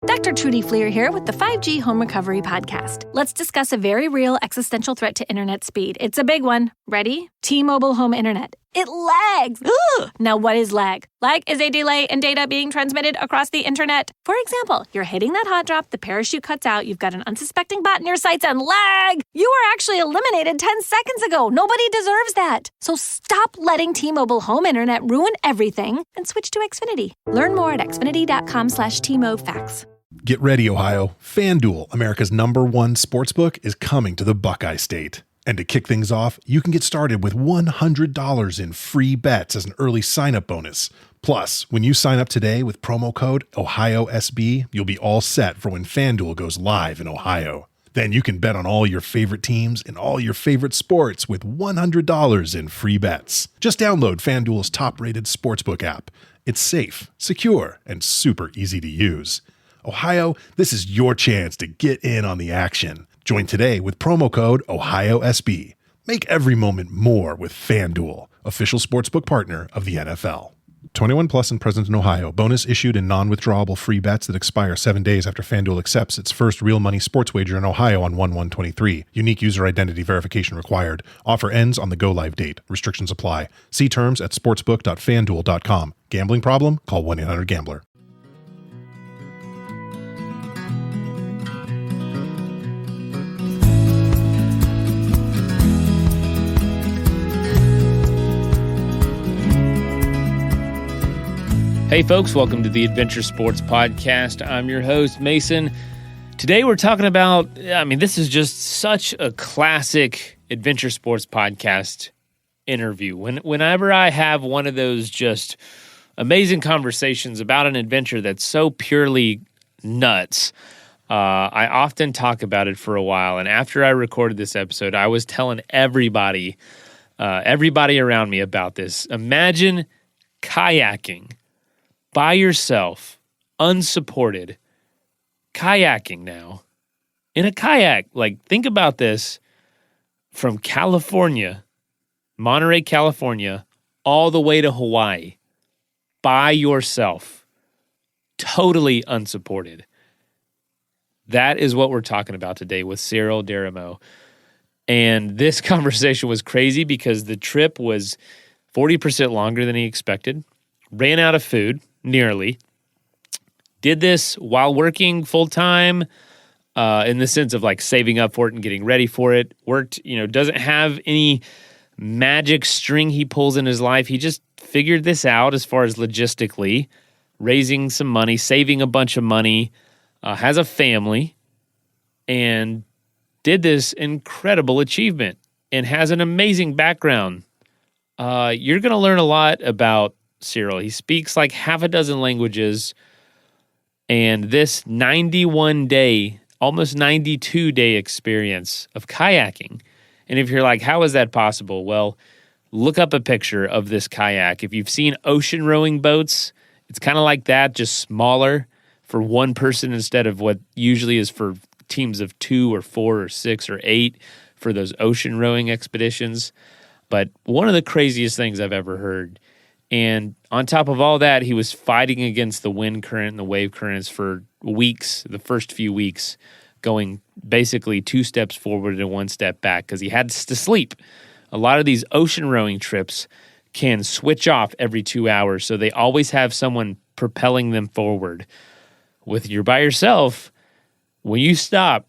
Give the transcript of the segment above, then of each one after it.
Dr. Trudy Fleer here with the 5G Home Recovery Podcast. Let's discuss a very real existential threat to internet speed. It's a big one. Ready? T-Mobile Home Internet. It lags. Ugh. Now, what is lag? Lag is a delay in data being transmitted across the internet. For example, you're hitting that hot drop, the parachute cuts out, you've got an unsuspecting bot in your sights, and lag! You were actually eliminated 10 seconds ago. Nobody deserves that. So stop letting T-Mobile Home Internet ruin everything and switch to Xfinity. Learn more at xfinity.com/TMOFacts. Get ready, Ohio. FanDuel, America's #1 sportsbook, is coming to the Buckeye State. And to kick things off, you can get started with $100 in free bets as an early sign-up bonus. Plus, when you sign up today with promo code OhioSB, you'll be all set for when FanDuel goes live in Ohio. Then you can bet on all your favorite teams and all your favorite sports with $100 in free bets. Just download FanDuel's top-rated sportsbook app. It's safe, secure, and super easy to use. Ohio, this is your chance to get in on the action. Join today with promo code OhioSB. Make every moment more with FanDuel, official sportsbook partner of the NFL. 21 plus and present in Ohio. Bonus issued in non-withdrawable free bets that expire 7 days after FanDuel accepts its first real money sports wager in Ohio on 1/1/23. Unique user identity verification required. Offer ends on the go-live date. Restrictions apply. See terms at sportsbook.fanduel.com. Gambling problem? Call 1-800-GAMBLER. Hey folks, welcome to the Adventure Sports Podcast. I'm your host, Mason. Today we're talking about, this is just such a classic Adventure Sports Podcast interview. Whenever I have one of those just amazing conversations about an adventure that's so purely nuts, I often talk about it for a while. And after I recorded this episode, I was telling everybody around me about this. Imagine kayaking. By yourself, unsupported, kayaking now, in a kayak. Like, think about this, from California, Monterey, California, all the way to Hawaii, by yourself, totally unsupported. That is what we're talking about today with Cyril Derreumaux. And this conversation was crazy because the trip was 40% longer than he expected, ran out of food, nearly. Did this while working full-time, in the sense of like saving up for it and getting ready for it. Worked, doesn't have any magic string he pulls in his life. He just figured this out as far as logistically, raising some money, saving a bunch of money, has a family, and did this incredible achievement and has an amazing background. You're going to learn a lot about Cyril. He speaks like half a dozen languages, and this 91-day, almost 92-day experience of kayaking. And if you're like, how is that possible? Well, look up a picture of this kayak. If you've seen ocean rowing boats, it's kind of like that, just smaller for one person instead of what usually is for teams of 2 or 4 or 6 or 8 for those ocean rowing expeditions. But one of the craziest things I've ever heard. And on top of all that, he was fighting against the wind current and the wave currents for weeks, the first few weeks, going basically 2 steps forward and 1 step back because he had to sleep. A lot of these ocean rowing trips can switch off every 2 hours, so they always have someone propelling them forward. With you're by yourself, when you stop,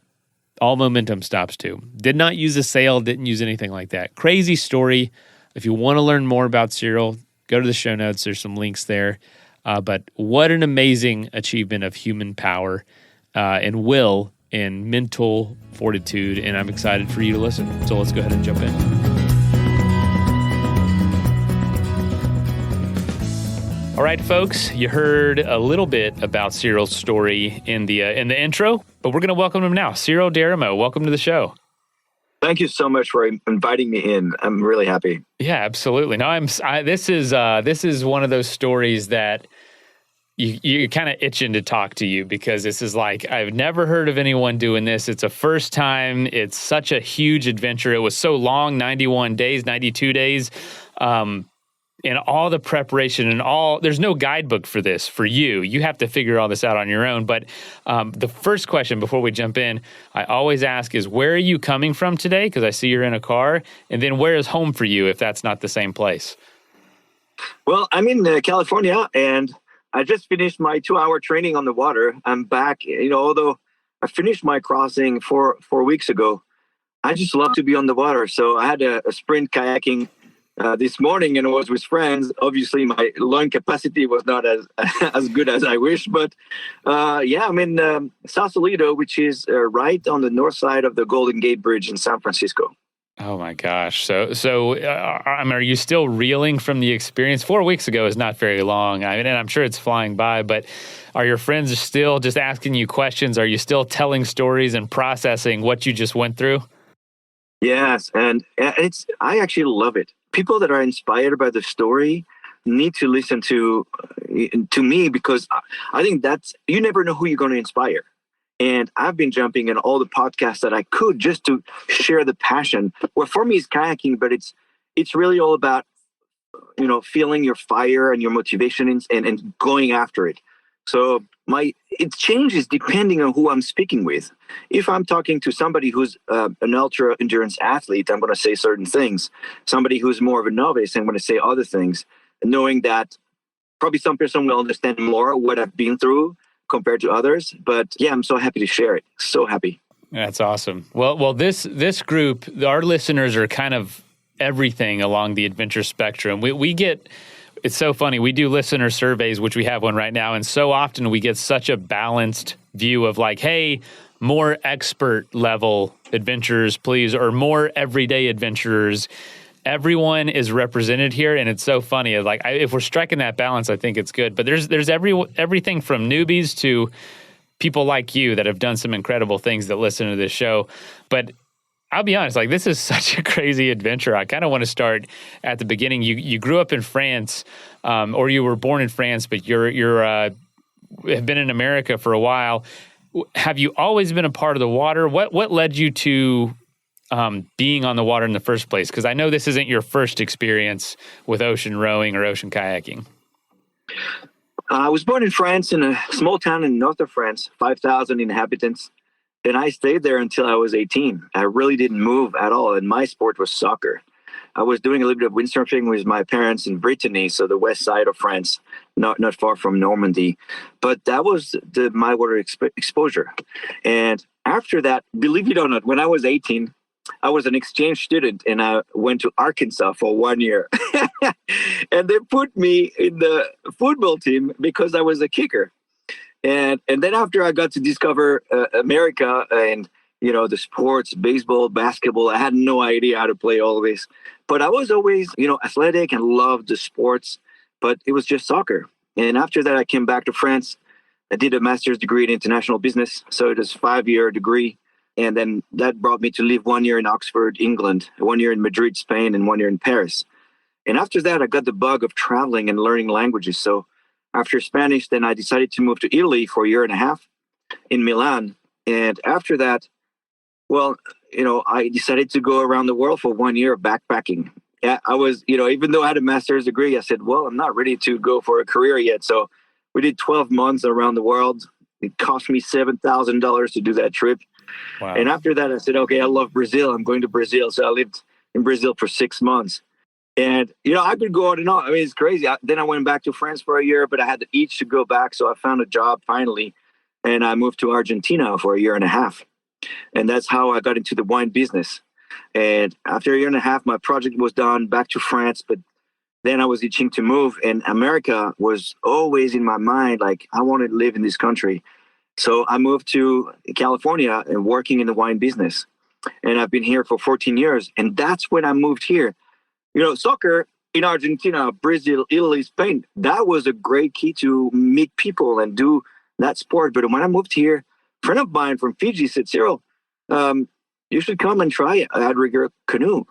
all momentum stops too. Did not use a sail, didn't use anything like that. Crazy story. If you want to learn more about Cyril, go to the show notes. There's some links there. But what an amazing achievement of human power and will and mental fortitude. And I'm excited for you to listen. So let's go ahead and jump in. All right, folks, you heard a little bit about Cyril's story in the intro, but we're going to welcome him now. Cyril Derreumaux, welcome to the show. Thank you so much for inviting me in. I'm really happy. Yeah, absolutely. No, this is one of those stories that you're kind of itching to talk to you because this is like, I've never heard of anyone doing this. It's a first time. It's such a huge adventure. It was so long, 91 days, 92 days. and all the preparation and there's no guidebook for this for you. You have to figure all this out on your own. But the first question before we jump in, I always ask is, where are you coming from today? Because I see you're in a car. And then where is home for you if that's not the same place? Well, I'm in California, and I just finished my 2-hour training on the water. I'm back, although I finished my crossing 4 weeks ago. I just love to be on the water. So I had a sprint kayaking this morning, and it was with friends. Obviously, my lung capacity was not as good as I wish, but I'm in Sausalito, which is right on the north side of the Golden Gate Bridge in San Francisco. Oh my gosh! So, are you still reeling from the experience? 4 weeks ago is not very long. I mean, and I'm sure it's flying by. But are your friends still just asking you questions? Are you still telling stories and processing what you just went through? Yes, and I actually love it. People that are inspired by the story need to listen to me, because I think you never know who you're going to inspire. And I've been jumping in all the podcasts that I could just to share the passion. Well, for me, it's kayaking, but it's really all about, feeling your fire and your motivation and going after it. So it changes depending on who I'm speaking with. If I'm talking to somebody who's an ultra endurance athlete, I'm going to say certain things. Somebody who's more of a novice, I'm going to say other things, knowing that probably some person will understand more what I've been through compared to others. But yeah, I'm so happy to share it. So happy. That's awesome. Well, this group, our listeners are kind of everything along the adventure spectrum. We get. It's so funny. We do listener surveys, which we have one right now, and so often we get such a balanced view of like, hey, more expert level adventurers, please, or more everyday adventurers. Everyone is represented here, and it's so funny. Like, if we're striking that balance, I think it's good. But there's everything from newbies to people like you that have done some incredible things that listen to this show. But I'll be honest, like, this is such a crazy adventure. I kind of want to start at the beginning. You grew up in France, or you were born in France, but you're have been in America for a while. Have you always been a part of the water? What led you to being on the water in the first place? Because I know this isn't your first experience with ocean rowing or ocean kayaking. I was born in France, in a small town in north of France, 5,000 inhabitants. And I stayed there until I was 18. I really didn't move at all. And my sport was soccer. I was doing a little bit of windsurfing with my parents in Brittany, so the west side of France, not far from Normandy. But that was my water exposure. And after that, believe it or not, when I was 18, I was an exchange student, and I went to Arkansas for 1 year. And they put me in the football team because I was a kicker. And then after I got to discover America and, the sports, baseball, basketball, I had no idea how to play all this. But I was always, athletic and loved the sports, but it was just soccer. And after that, I came back to France. I did a master's degree in international business. So it was a 5-year degree. And then that brought me to live 1 year in Oxford, England, 1 year in Madrid, Spain, and 1 year in Paris. And after that, I got the bug of traveling and learning languages. So after Spanish, then I decided to move to Italy for 1.5 years in Milan. And after that, I decided to go around the world for 1 year of backpacking. Yeah, I was, even though I had a master's degree, I said, well, I'm not ready to go for a career yet. So we did 12 months around the world. It cost me $7,000 to do that trip. Wow. And after that, I said, okay, I love Brazil. I'm going to Brazil. So I lived in Brazil for 6 months. And, I could go on and on. I mean, it's crazy. Then I went back to France for a year, but I had the itch to go back. So I found a job finally, and I moved to Argentina for 1.5 years. And that's how I got into the wine business. And after 1.5 years, my project was done, back to France. But then I was itching to move, and America was always in my mind. Like, I wanted to live in this country. So I moved to California and working in the wine business. And I've been here for 14 years. And that's when I moved here. Soccer in Argentina, Brazil, Italy, Spain, that was a great key to meet people and do that sport. But when I moved here, a friend of mine from Fiji said, Cyril, you should come and try outrigger canoe.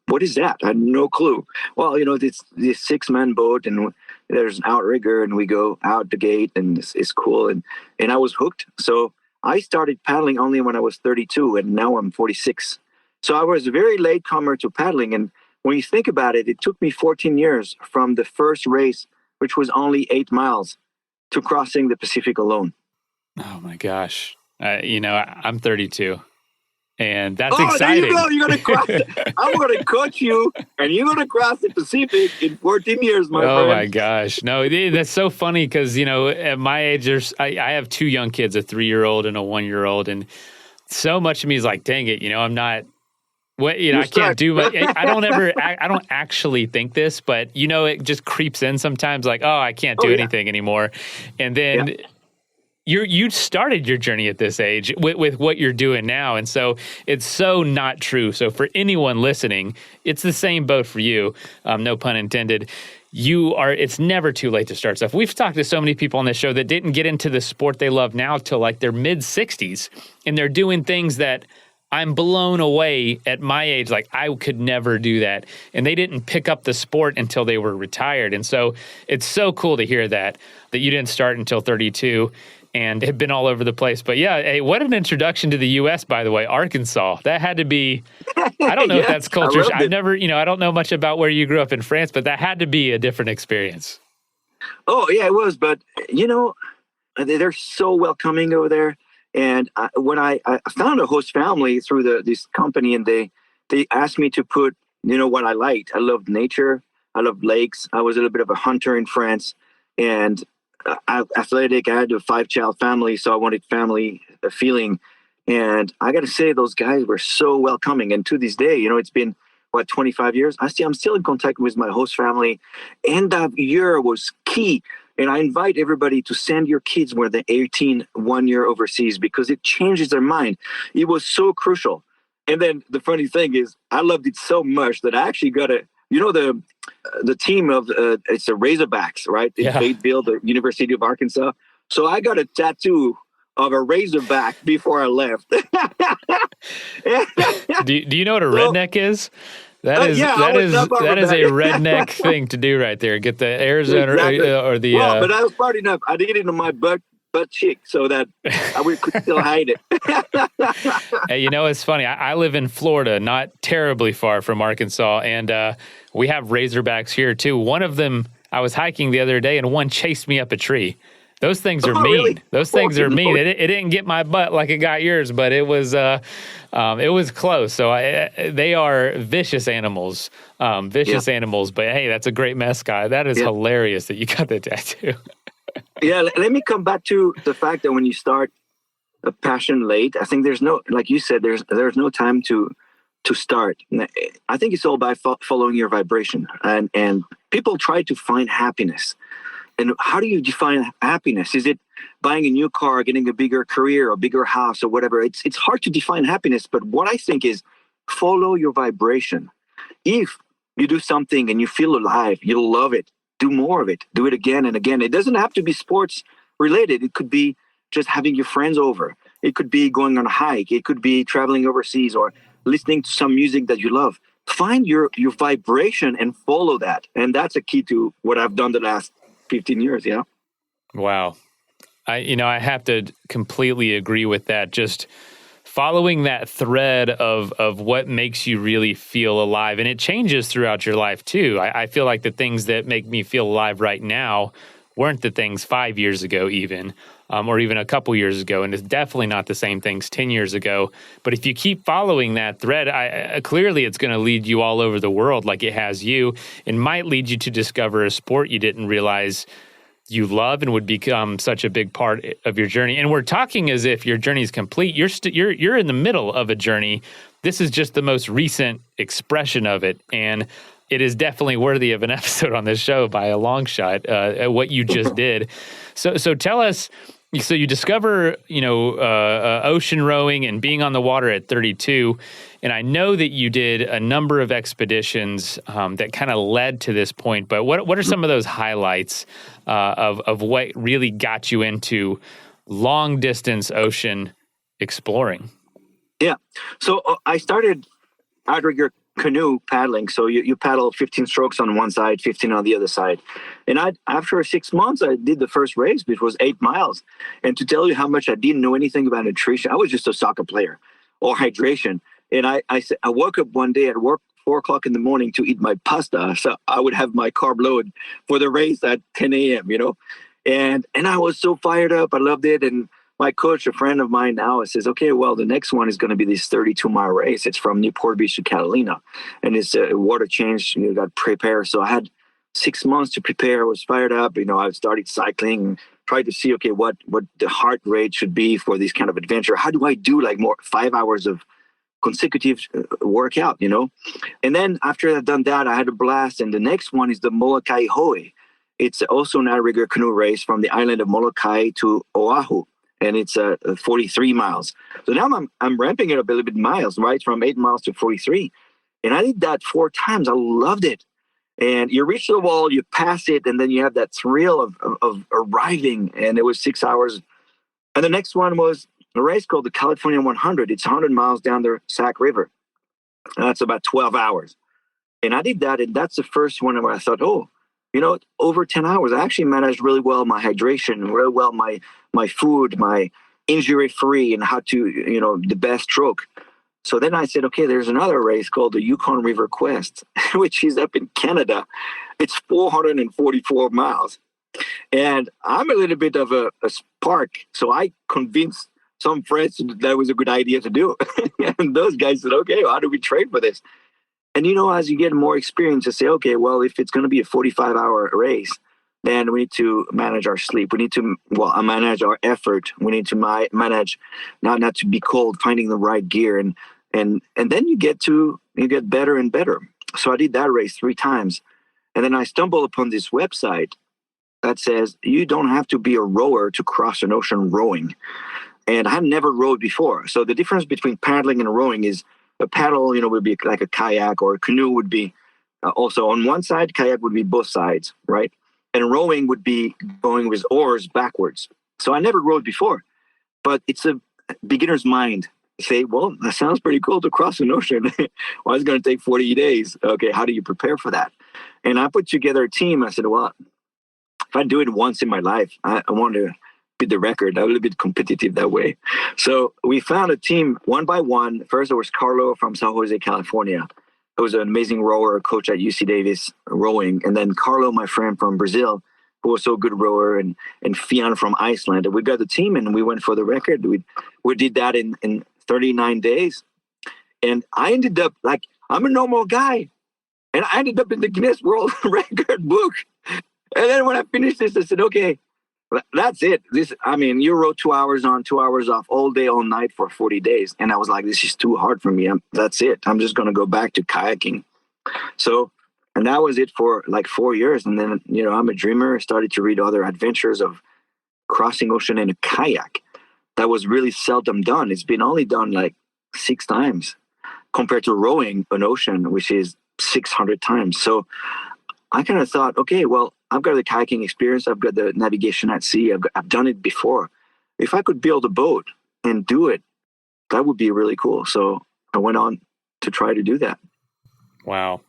What is that? I had no clue. Well, it's this 6-man boat, and there's an outrigger, and we go out the gate, and it's cool. And I was hooked. So I started paddling only when I was 32, and now I'm 46. So I was a very late comer to paddling. And when you think about it, it took me 14 years from the first race, which was only 8 miles, to crossing the Pacific alone. Oh my gosh. I'm 32. And that's exciting. There you go. You're going to cross I'm going to coach you, and you're going to cross the Pacific in 14 years, my friend. Oh, my gosh. No, that's so funny because, at my age, I have 2 young kids, a 3-year-old and a 1-year-old. And so much of me is like, dang it, I'm not, I can't do much. I don't actually think this, but, it just creeps in sometimes like, oh, I can't do anything anymore. And then... Yeah. You started your journey at this age with what you're doing now. And so it's so not true. So for anyone listening, it's the same boat for you. No pun intended. It's never too late to start stuff. We've talked to so many people on this show that didn't get into the sport they love now till like their mid 60s. And they're doing things that I'm blown away at my age. Like I could never do that. And they didn't pick up the sport until they were retired. And so it's so cool to hear that you didn't start until 32. And have been all over the place. But yeah, hey, what an introduction to the U.S., by the way, Arkansas. That had to be, I don't know if that's culture. I've never, I don't know much about where you grew up in France, but that had to be a different experience. Oh, yeah, it was. But, they're so welcoming over there. And when I found a host family through this company, and they asked me to put, what I liked. I loved nature. I loved lakes. I was a little bit of a hunter in France. And athletic. I had a 5-child family, so I wanted family feeling. And I got to say, those guys were so welcoming. And to this day, it's been 25 years. I'm still in contact with my host family. End of year was key. And I invite everybody to send your kids when they're 18, 1 year overseas, because it changes their mind. It was so crucial. And then the funny thing is, I loved it so much that I actually got the team of it's the Razorbacks, right? In Fayetteville, the University of Arkansas. So I got a tattoo of a Razorback before I left. Do you know what a redneck is? That is a redneck thing to do right there. Get the Arizona or the. Well, but I was smart enough. I did it in my butt cheek so that I could still hide it. Hey, it's funny. I live in Florida, not terribly far from Arkansas, and we have Razorbacks here too. One of them, I was hiking the other day, and one chased me up a tree. Those things are mean. Really? Those things are mean. It didn't get my butt like it got yours, but it was close. So they are vicious animals. Animals. But hey, that's a great mascot. That is hilarious that you got the tattoo. Yeah, let me come back to the fact that when you start a passion late, I think there's no, like you said, there's no time to start. I think it's all by following your vibration. And people try to find happiness. And how do you define happiness? Is it buying a new car, getting a bigger career, a bigger house, or whatever? It's hard to define happiness. But what I think is follow your vibration. If you do something and you feel alive, you'll love it. Do more of it. Do it again and again. It doesn't have to be sports related. It could be just having your friends over. It could be going on a hike. It could be traveling overseas or listening to some music that you love. Find your vibration and follow that. And that's a key to what I've done the last 15 years. Yeah. Wow. I have to completely agree with that. Just following that thread of what makes you really feel alive. And it changes throughout your life too. I feel like the things that make me feel alive right now weren't the things 5 years ago even, or even a couple years ago. And it's definitely not the same things 10 years ago. But if you keep following that thread, clearly it's going to lead you all over the world like it has you, and might lead you to discover a sport you didn't realize you love and would become such a big part of your journey. And we're talking as if your journey is complete. You're in the middle of a journey. This is just the most recent expression of it. And it is definitely worthy of an episode on this show by a long shot, what you just did. So tell us, so you discover, ocean rowing and being on the water at 32. And I know that you did a number of expeditions that kind of led to this point. But what are some of those highlights of what really got you into long distance ocean exploring? Yeah. So I started outrigger canoe paddling. So you paddle 15 strokes on one side, 15 on the other side. And after 6 months, I did the first race, which was 8 miles. And to tell you how much I didn't know anything about nutrition, I was just a soccer player or hydration. And I woke up one day at work 4:00 in the morning to eat my pasta. So I would have my carb load for the race at 10 a.m., and I was so fired up. I loved it. And my coach, a friend of mine now, says, okay, well, the next one is going to be this 32-mile race. It's from Newport Beach to Catalina. And it's a water change. You got to prepare. So I had 6 months to prepare. I was fired up. I started cycling, tried to see, okay, what the heart rate should be for this kind of adventure. How do I do like more 5 hours of consecutive workout, And then after I'd done that, I had a blast. And the next one is the Molokai Hoe. It's also an outrigger canoe race from the island of Molokai to Oahu. And it's 43 miles. So now I'm ramping it up a little bit miles, right? From 8 miles to 43. And I did that 4 times. I loved it. And you reach the wall, you pass it, and then you have that thrill of arriving. And it was 6 hours. And the next one was a race called the California 100. It's 100 miles down the Sac River. And that's about 12 hours. And I did that. And that's the first one where I thought, over 10 hours, I actually managed really well my hydration, really well my food, my injury-free, and how to, the best stroke. So then I said, okay, there's another race called the Yukon River Quest, which is up in Canada. It's 444 miles. And I'm a little bit of a spark. So I convinced some friends that was a good idea to do. And those guys said, okay, well, how do we train for this? And, as you get more experience, you say, okay, well, if it's going to be a 45-hour race, then we need to manage our sleep. We need to, manage our effort. We need to manage not to be cold, finding the right gear. And then you get better and better. So I did that race 3 times. And then I stumbled upon this website that says you don't have to be a rower to cross an ocean rowing. And I had never rowed before. So the difference between paddling and rowing is a paddle, would be like a kayak, or a canoe would be also on one side, kayak would be both sides, right? And rowing would be going with oars backwards. So I never rowed before, but it's a beginner's mind. Say, well, that sounds pretty cool to cross an ocean. Well, it's going to take 40 days. Okay, how do you prepare for that? And I put together a team. I said, well, if I do it once in my life, I want to beat the record. I'm a little bit competitive that way. So we found a team one by one. First, there was Carlo from San Jose, California. He was an amazing rower, coach at UC Davis rowing. And then Carlo, my friend from Brazil, who was so good rower, and Fian from Iceland. And we got the team and we went for the record. We did that in 39 days. And I ended up I'm a normal guy. And I ended up in the Guinness World Record book. And then when I finished this, I said, okay, that's it. You rode 2 hours on, 2 hours off, all day, all night for 40 days. And I was like, this is too hard for me. That's it. I'm just going to go back to kayaking. So, and that was it for 4 years. And then, I'm a dreamer. I started to read other adventures of crossing ocean in a kayak. That was really seldom done. It's been only done 6 times compared to rowing an ocean, which is 600 times. So I kind of thought, okay, well, I've got the kayaking experience. I've got the navigation at sea. I've done it before. If I could build a boat and do it, that would be really cool. So I went on to try to do that. Wow.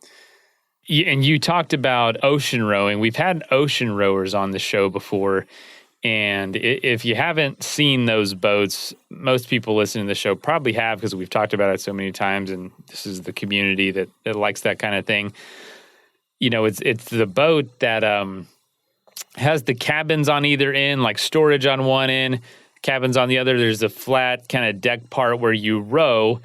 And you talked about ocean rowing. We've had ocean rowers on the show before. And if you haven't seen those boats, most people listening to the show probably have, because we've talked about it so many times. And this is the community that likes that kind of thing. It's the boat that has the cabins on either end, like storage on one end, cabins on the other. There's a flat kind of deck part where you row.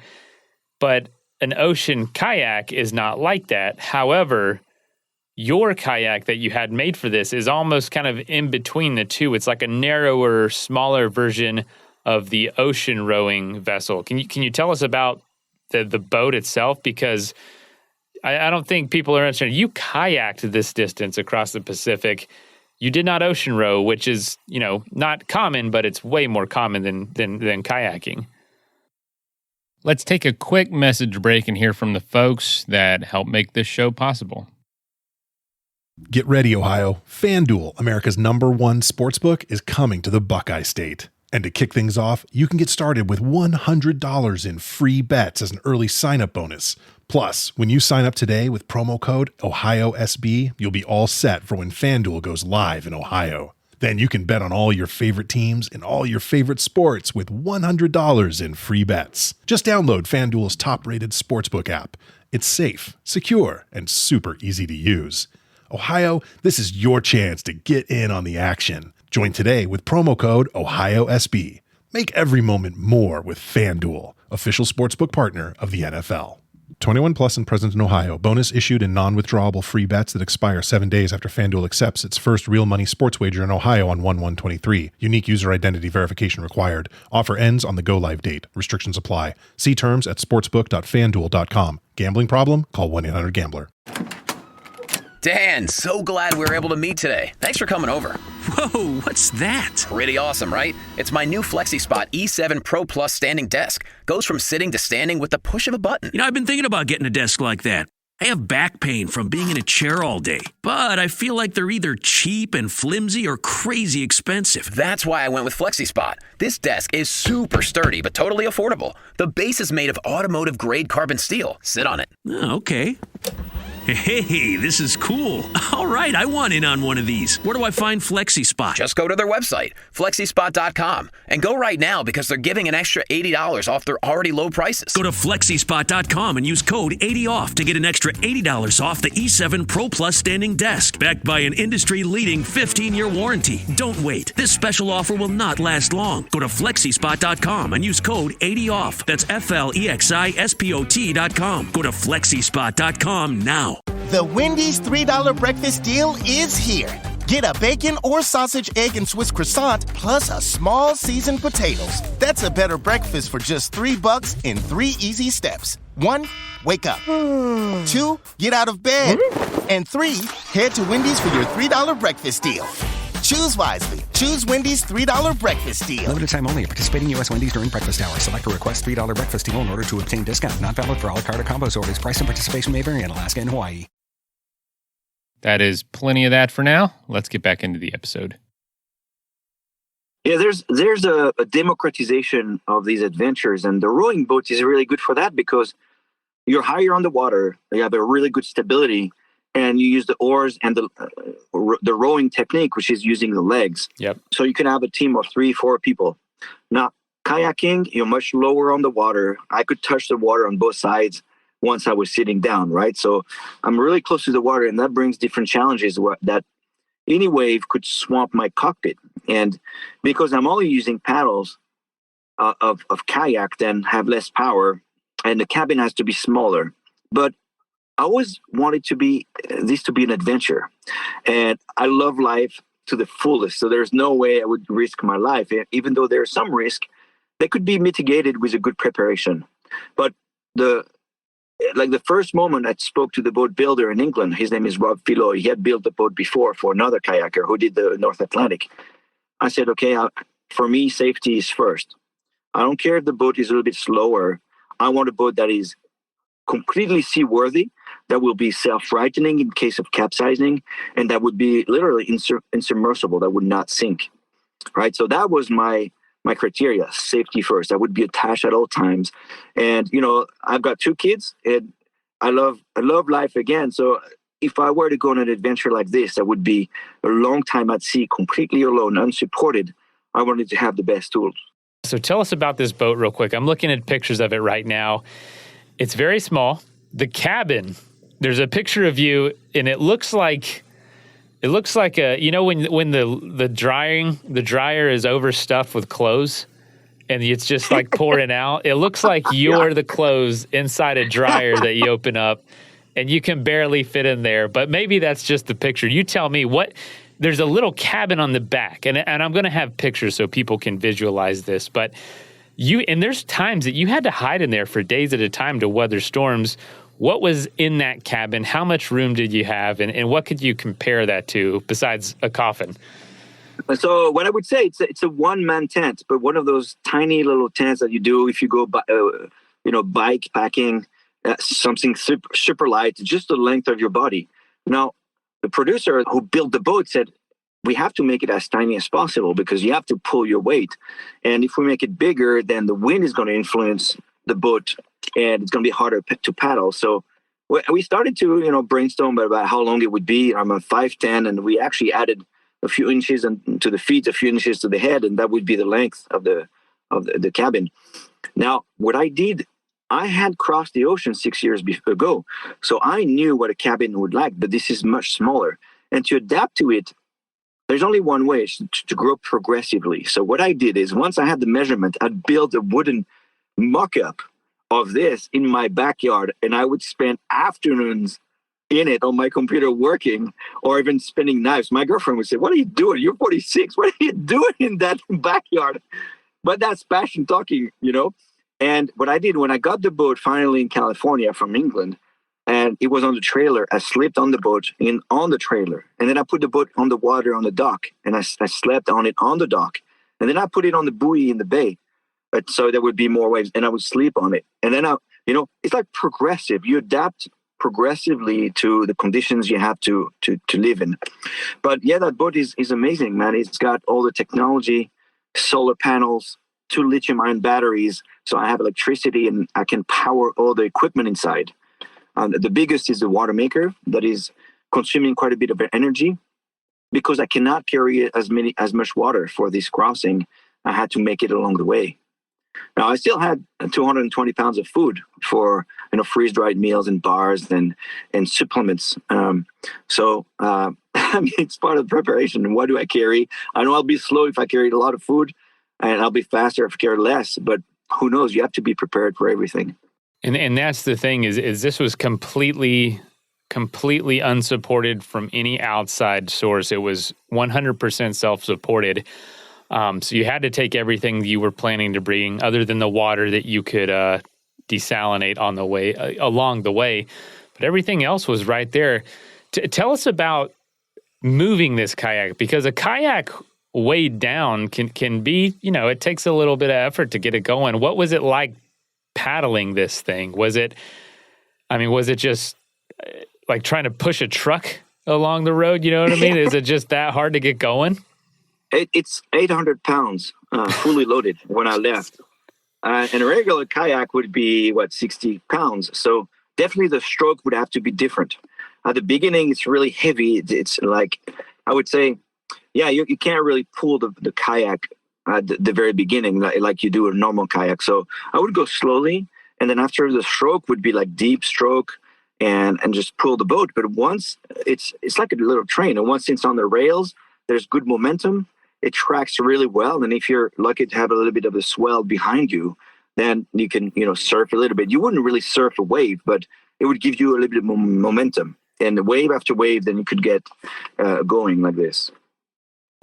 But an ocean kayak is not like that. However, your kayak that you had made for this is almost kind of in between the two. It's like a narrower, smaller version of the ocean rowing vessel. Can you tell us about the boat itself? Because I don't think people are understanding. You kayaked this distance across the Pacific. You did not ocean row, which is, not common, but it's way more common than kayaking. Let's take a quick message break and hear from the folks that help make this show possible. Get ready, Ohio. FanDuel, America's #1 sportsbook, is coming to the Buckeye State. And to kick things off, you can get started with $100 in free bets as an early sign-up bonus. Plus, when you sign up today with promo code OhioSB, you'll be all set for when FanDuel goes live in Ohio. Then you can bet on all your favorite teams and all your favorite sports with $100 in free bets. Just download FanDuel's top-rated sportsbook app. It's safe, secure, and super easy to use. Ohio, this is your chance to get in on the action. Join today with promo code OhioSB. Make every moment more with FanDuel, official sportsbook partner of the NFL. 21 plus and present in Ohio. Bonus issued in non-withdrawable free bets that expire 7 days after FanDuel accepts its first real money sports wager in Ohio on 1/1/23. Unique user identity verification required. Offer ends on the go-live date. Restrictions apply. See terms at sportsbook.fanduel.com. Gambling problem? Call 1-800-GAMBLER. Dan, so glad we were able to meet today. Thanks for coming over. Whoa, what's that? Pretty awesome, right? It's my new FlexiSpot E7 Pro Plus standing desk. Goes from sitting to standing with the push of a button. I've been thinking about getting a desk like that. I have back pain from being in a chair all day, but I feel like they're either cheap and flimsy or crazy expensive. That's why I went with FlexiSpot. This desk is super sturdy, but totally affordable. The base is made of automotive-grade carbon steel. Sit on it. Oh, okay. Hey, this is cool. All right, I want in on one of these. Where do I find FlexiSpot? Just go to their website, flexispot.com, and go right now because they're giving an extra $80 off their already low prices. Go to flexispot.com and use code 80OFF to get an extra $80 off the E7 Pro Plus standing desk, backed by an industry-leading 15-year warranty. Don't wait. This special offer will not last long. Go to flexispot.com and use code 80OFF. That's FLEXISPOT.com. Go to flexispot.com now. The Wendy's $3 breakfast deal is here. Get a bacon or sausage, egg, and Swiss croissant, plus a small seasoned potatoes. That's a better breakfast for just $3 in 3 easy steps. 1, wake up. 2, get out of bed. And 3, head to Wendy's for your $3 breakfast deal. Choose wisely. Choose Wendy's $3 breakfast deal. Limited time only. Participating U.S. Wendy's during breakfast hours. Select a request $3 breakfast deal in order to obtain discount. Not valid for a la carte or combos orders. Price and participation may vary in Alaska and Hawaii. That is plenty of that for now. Let's get back into the episode. Yeah, there's a democratization of these adventures, and the rowing boat is really good for that because you're higher on the water, you have a really good stability, and you use the oars and the rowing technique, which is using the legs. Yep. So you can have a team of 3-4 people. Now, kayaking, you're much lower on the water. I could touch the water on both sides once I was sitting down, right? So I'm really close to the water, and that brings different challenges that any wave could swamp my cockpit. And because I'm only using paddles of kayak, then have less power, and the cabin has to be smaller. But I always wanted this to be an adventure, and I love life to the fullest. So there's no way I would risk my life, even though there's some risk that could be mitigated with a good preparation. But the first moment I spoke to the boat builder in England, his name is Rob Philo. He had built the boat before for another kayaker who did the North Atlantic. I said, okay, for me, safety is first. I don't care if the boat is a little bit slower. I want a boat that is completely seaworthy, that will be self-rightening in case of capsizing, and that would be literally insubmersible, that would not sink, right? So that was my criteria, safety first. I would be attached at all times. And, I've got 2 kids, and I love life again. So if I were to go on an adventure like this, that would be a long time at sea, completely alone, unsupported. I wanted to have the best tools. So tell us about this boat real quick. I'm looking at pictures of it right now. It's very small. The cabin, there's a picture of you, and it looks like a, when the dryer is overstuffed with clothes and it's just like pouring out. It looks like you're the clothes inside a dryer that you open up and you can barely fit in there. But maybe that's just the picture. You tell me there's a little cabin on the back, and I'm going to have pictures so people can visualize this, but there's times that you had to hide in there for days at a time to weather storms. What was in that cabin? How much room did you have? And what could you compare that to besides a coffin? So what I would say, it's a one-man tent, but one of those tiny little tents that you do if you go, bike packing, something super light, just the length of your body. Now, the producer who built the boat said, we have to make it as tiny as possible because you have to pull your weight. And if we make it bigger, then the wind is going to influence the boat and it's going to be harder to paddle. So we started to, brainstorm about how long it would be. I'm a 5'10", and we actually added a few inches to the feet, a few inches to the head, and that would be the length of the cabin. Now, what I did, I had crossed the ocean 6 years ago, so I knew what a cabin would like, but this is much smaller. And to adapt to it, there's only one way, to grow progressively. So what I did is, once I had the measurement, I'd build a wooden mock-up of this in my backyard, and I would spend afternoons in it on my computer working, or even spinning knives. My girlfriend would say, "What are you doing? You're 46. What are you doing in that backyard?" But that's passion talking, And what I did when I got the boat finally in California from England, and it was on the trailer, I slept on the boat on the trailer. And then I put the boat on the water on the dock, and I slept on it on the dock. And then I put it on the buoy in the bay, so there would be more waves, and I would sleep on it. And then it's like progressive. You adapt progressively to the conditions you have to live in. But yeah, that boat is amazing, man. It's got all the technology, solar panels, 2 lithium-ion batteries, so I have electricity and I can power all the equipment inside. The biggest is the water maker that is consuming quite a bit of energy, because I cannot carry as much water for this crossing. I had to make it along the way. Now, I still had 220 pounds of food for freeze-dried meals and bars and supplements. It's part of the preparation. What do I carry? I know I'll be slow if I carry a lot of food, and I'll be faster if I carry less. But who knows? You have to be prepared for everything. And that's the thing is this was completely unsupported from any outside source. It was 100% self-supported. So you had to take everything you were planning to bring, other than the water that you could desalinate on the way along the way, but everything else was right there. Tell us about moving this kayak, because a kayak weighed down can be, it takes a little bit of effort to get it going. What was it like paddling this thing? Was it just like trying to push a truck along the road? You know what I mean? Is it just that hard to get going? It's 800 pounds, fully loaded when I left. And a regular kayak would be, 60 pounds. So definitely the stroke would have to be different. At the beginning, it's really heavy. It's like, I would say, you can't really pull the kayak at the very beginning like you do a normal kayak. So I would go slowly. And then after the stroke would be like deep stroke and just pull the boat. But once it's like a little train. And once it's on the rails, there's good momentum. It tracks really well. And if you're lucky to have a little bit of a swell behind you, then you can, surf a little bit. You wouldn't really surf a wave, but it would give you a little bit of momentum. And wave after wave, then you could get going like this.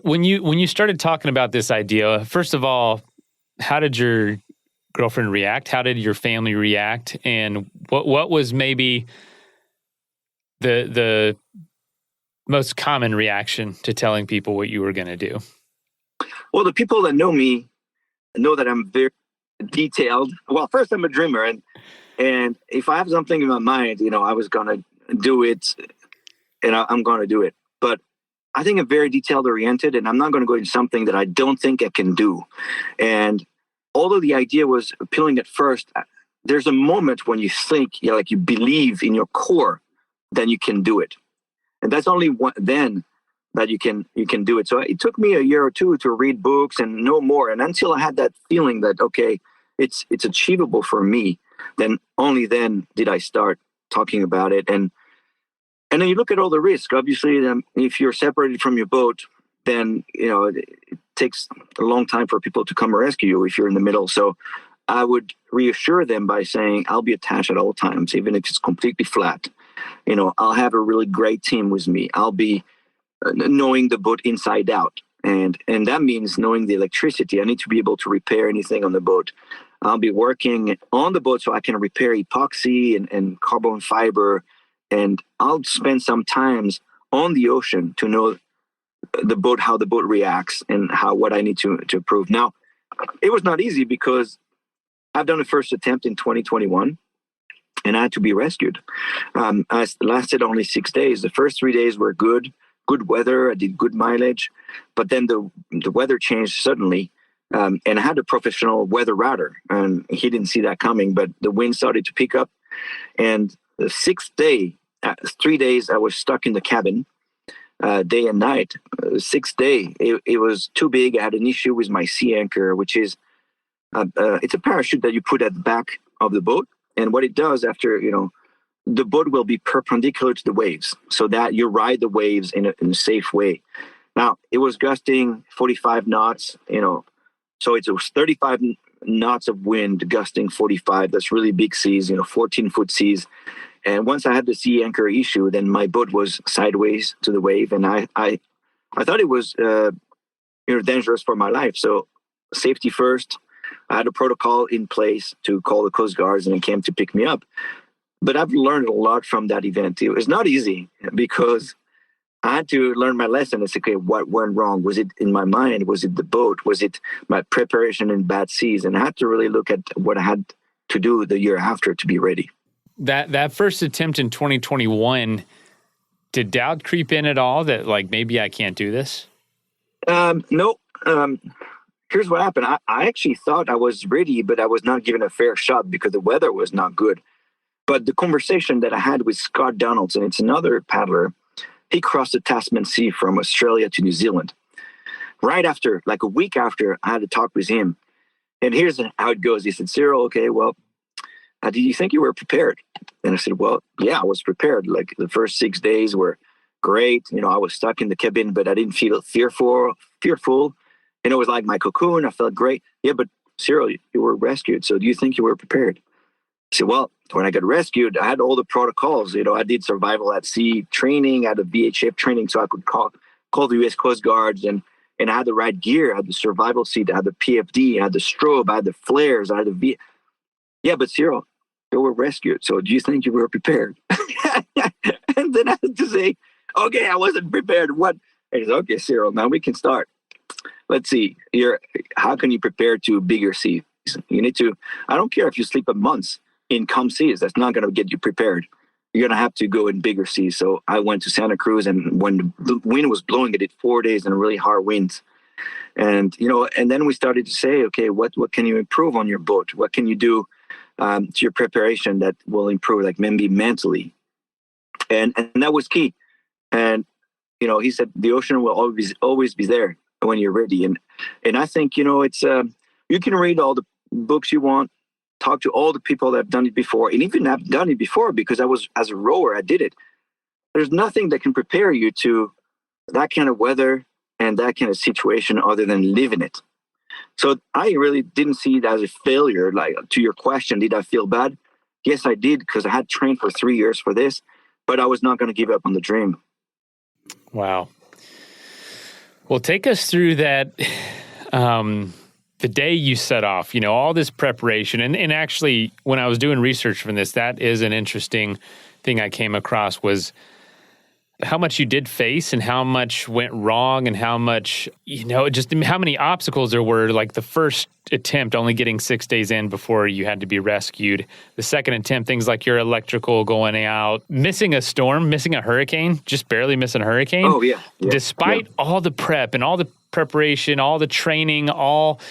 When you started talking about this idea, first of all, how did your girlfriend react? How did your family react? And what was maybe the most common reaction to telling people what you were going to do? Well, the people that know me know that I'm very detailed. Well, first, I'm a dreamer, and if I have something in my mind, I was going to do it, and I'm going to do it. But I think I'm very detailed oriented, and I'm not going to go into something that I don't think I can do. And although the idea was appealing at first, there's a moment when you think, you believe in your core, then you can do it. And that's only then that you can do it. So it took me a year or two to read books and know more. And until I had that feeling that, okay, it's achievable for me, then only then did I start talking about it. And then you look at all the risk. Obviously, if you're separated from your boat, then, it takes a long time for people to come rescue you if you're in the middle. So I would reassure them by saying, I'll be attached at all times, even if it's completely flat. I'll have a really great team with me. I'll be knowing the boat inside out. And that means knowing the electricity. I need to be able to repair anything on the boat. I'll be working on the boat so I can repair epoxy and carbon fiber. And I'll spend some times on the ocean to know the boat, how the boat reacts and what I need to improve. Now, it was not easy because I've done a first attempt in 2021. And I had to be rescued. I lasted only 6 days. The first 3 days were good weather. I did good mileage, but then the weather changed suddenly, and I had a professional weather radar, and he didn't see that coming. But the wind started to pick up, and the 6th day, 3 days, I was stuck in the cabin. day and night. Sixth day, it was too big. I had an issue with my sea anchor, which is it's a parachute that you put at the back of the boat. And what it does after, the boat will be perpendicular to the waves so that you ride the waves in a safe way. Now, it was gusting 45 knots, so it was 35 knots of wind gusting 45. That's really big seas, 14-foot seas. And once I had the sea anchor issue, then my boat was sideways to the wave. And I thought it was, dangerous for my life. So safety first. I had a protocol in place to call the Coast Guards, and it came to pick me up. But I've learned a lot from that event. It was not easy because I had to learn my lesson and say, okay, what went wrong? Was it in my mind? Was it the boat? Was it my preparation in bad seas? And I had to really look at what I had to do the year after to be ready. That first attempt in 2021, did doubt creep in at all that like maybe I can't do this? No. Here's what happened. I actually thought I was ready, but I was not given a fair shot because the weather was not good. But the conversation that I had with Scott Donaldson, it's another paddler, he crossed the Tasman Sea from Australia to New Zealand. Right after, like a week after, I had a talk with him. And here's how it goes. He said, Cyril, okay, well, did you think you were prepared? And I said, well, yeah, I was prepared. Like the first 6 days were great. I was stuck in the cabin, but I didn't feel fearful. And it was like my cocoon. I felt great. Yeah, but Cyril, you were rescued. So do you think you were prepared? I said, well, when I got rescued, I had all the protocols. I did survival at sea training, I had a VHF training, so I could call the U.S. Coast Guards, and I had the right gear. I had the survival seat, I had the PFD, I had the strobe, I had the flares, I had the Yeah, but Cyril, you were rescued. So do you think you were prepared? And then I had to say, okay, I wasn't prepared. What? And he said, okay, Cyril, now we can start. Let's see. How can you prepare to bigger seas? You need to, I don't care if you sleep a month in calm seas, that's not going to get you prepared. You're going to have to go in bigger seas. So I went to Santa Cruz, and when the wind was blowing, it did 4 days and really hard winds. And, and then we started to say, okay, what can you improve on your boat? What can you do to your preparation that will improve, like maybe mentally? And that was key. And, he said, the ocean will always be there when you're ready. And I think, it's, you can read all the books you want, talk to all the people that have done it before, and even I've done it before because as a rower, I did it. There's nothing that can prepare you to that kind of weather and that kind of situation other than living it. So I really didn't see it as a failure. Like, to your question, did I feel bad? Yes, I did, because I had trained for 3 years for this, but I was not going to give up on the dream. Wow. Well, take us through that, the day you set off, all this preparation. And actually, when I was doing research for this, that is an interesting thing I came across, was how much you did face and how much went wrong and how much, just how many obstacles there were. Like the first attempt, only getting 6 days in before you had to be rescued. The second attempt, things like your electrical going out, missing a storm, missing a hurricane, just barely missing a hurricane. Oh, yeah. Despite all the prep and all the preparation, all the training, all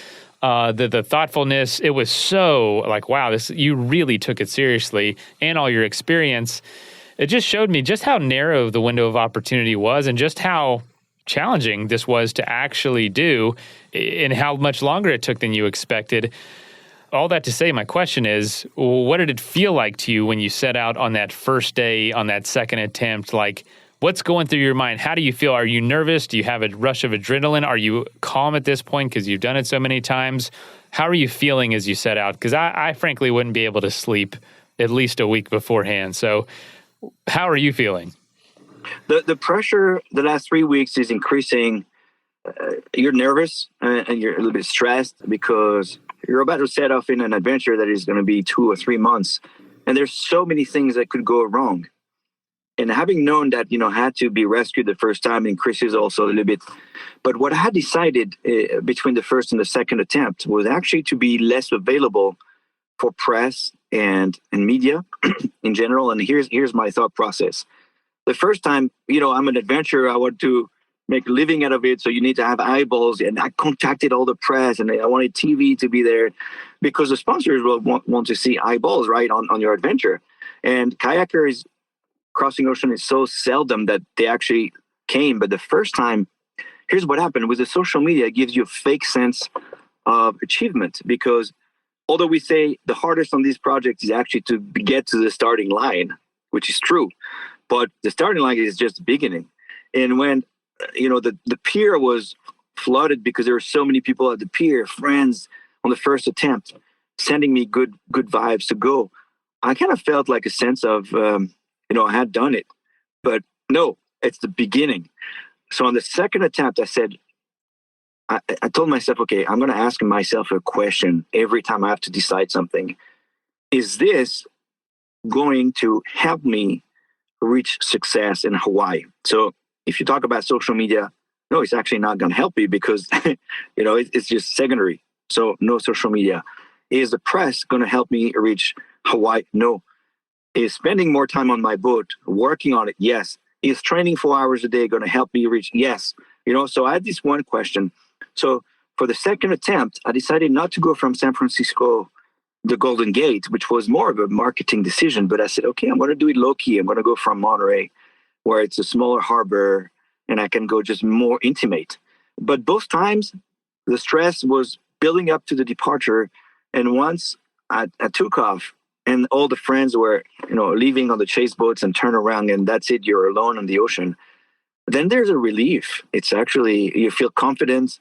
the thoughtfulness, it was so like, wow, you really took it seriously, and all your experience. It just showed me just how narrow the window of opportunity was and just how challenging this was to actually do and how much longer it took than you expected. All that to say, my question is, what did it feel like to you when you set out on that first day, on that second attempt? Like, what's going through your mind? How do you feel? Are you nervous? Do you have a rush of adrenaline? Are you calm at this point because you've done it so many times? How are you feeling as you set out? Because I frankly wouldn't be able to sleep at least a week beforehand. So how are you feeling? The pressure the last 3 weeks is increasing. You're nervous and you're a little bit stressed because you're about to set off in an adventure that is going to be 2 or 3 months. And there's so many things that could go wrong. And having known that, I had to be rescued the first time increases also a little bit. But what I had decided between the first and the second attempt was actually to be less available for press and media in general. And here's my thought process. The first time, I'm an adventurer. I want to make a living out of it. So you need to have eyeballs. And I contacted all the press, and I wanted TV to be there because the sponsors will want to see eyeballs, right, on your adventure. And kayakers crossing ocean is so seldom that they actually came. But the first time, here's what happened. With the social media, it gives you a fake sense of achievement, because although we say the hardest on these projects is actually to get to the starting line, which is true, but the starting line is just the beginning. And when, the pier was flooded because there were so many people at the pier, friends on the first attempt, sending me good vibes to go, I kind of felt like a sense of, I had done it. But no, it's the beginning. So on the second attempt, I said, I told myself, okay, I'm going to ask myself a question every time I have to decide something. Is this going to help me reach success in Hawaii? So if you talk about social media, no, it's actually not going to help you because, it's just secondary. So no social media. Is the press going to help me reach Hawaii? No. Is spending more time on my boat, working on it? Yes. Is training 4 hours a day going to help me reach? Yes. So I had this one question. So for the second attempt, I decided not to go from San Francisco, the Golden Gate, which was more of a marketing decision. But I said, okay, I'm going to do it low key. I'm going to go from Monterey, where it's a smaller harbor, and I can go just more intimate. But both times, the stress was building up to the departure. And once I took off, and all the friends were, leaving on the chase boats and turn around, and that's it, you're alone on the ocean. Then there's a relief. It's actually, you feel confident.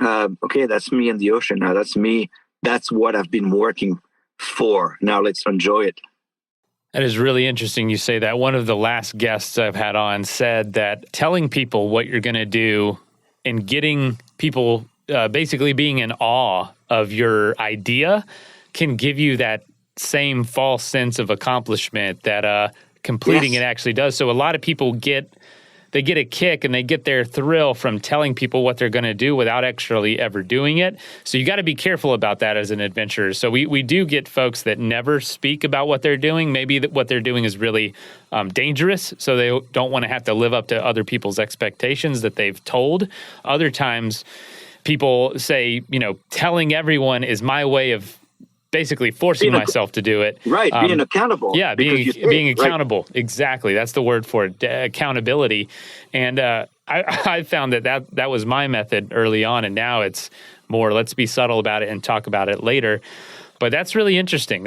Okay, that's me in the ocean. Now that's me. That's what I've been working for. Now let's enjoy it. That is really interesting you say that. One of the last guests I've had on said that telling people what you're going to do and getting people basically being in awe of your idea can give you that same false sense of accomplishment that completing it actually does. So a lot of people get a kick and they get their thrill from telling people what they're going to do without actually ever doing it. So you got to be careful about that as an adventurer. So we do get folks that never speak about what they're doing. Maybe what they're doing is really dangerous, so they don't want to have to live up to other people's expectations that they've told. Other times people say, telling everyone is my way of basically forcing myself to do it. Right, being accountable. Yeah, being accountable. Right. Exactly. That's the word for it, accountability. And I found that was my method early on, and now it's more, let's be subtle about it and talk about it later. But that's really interesting.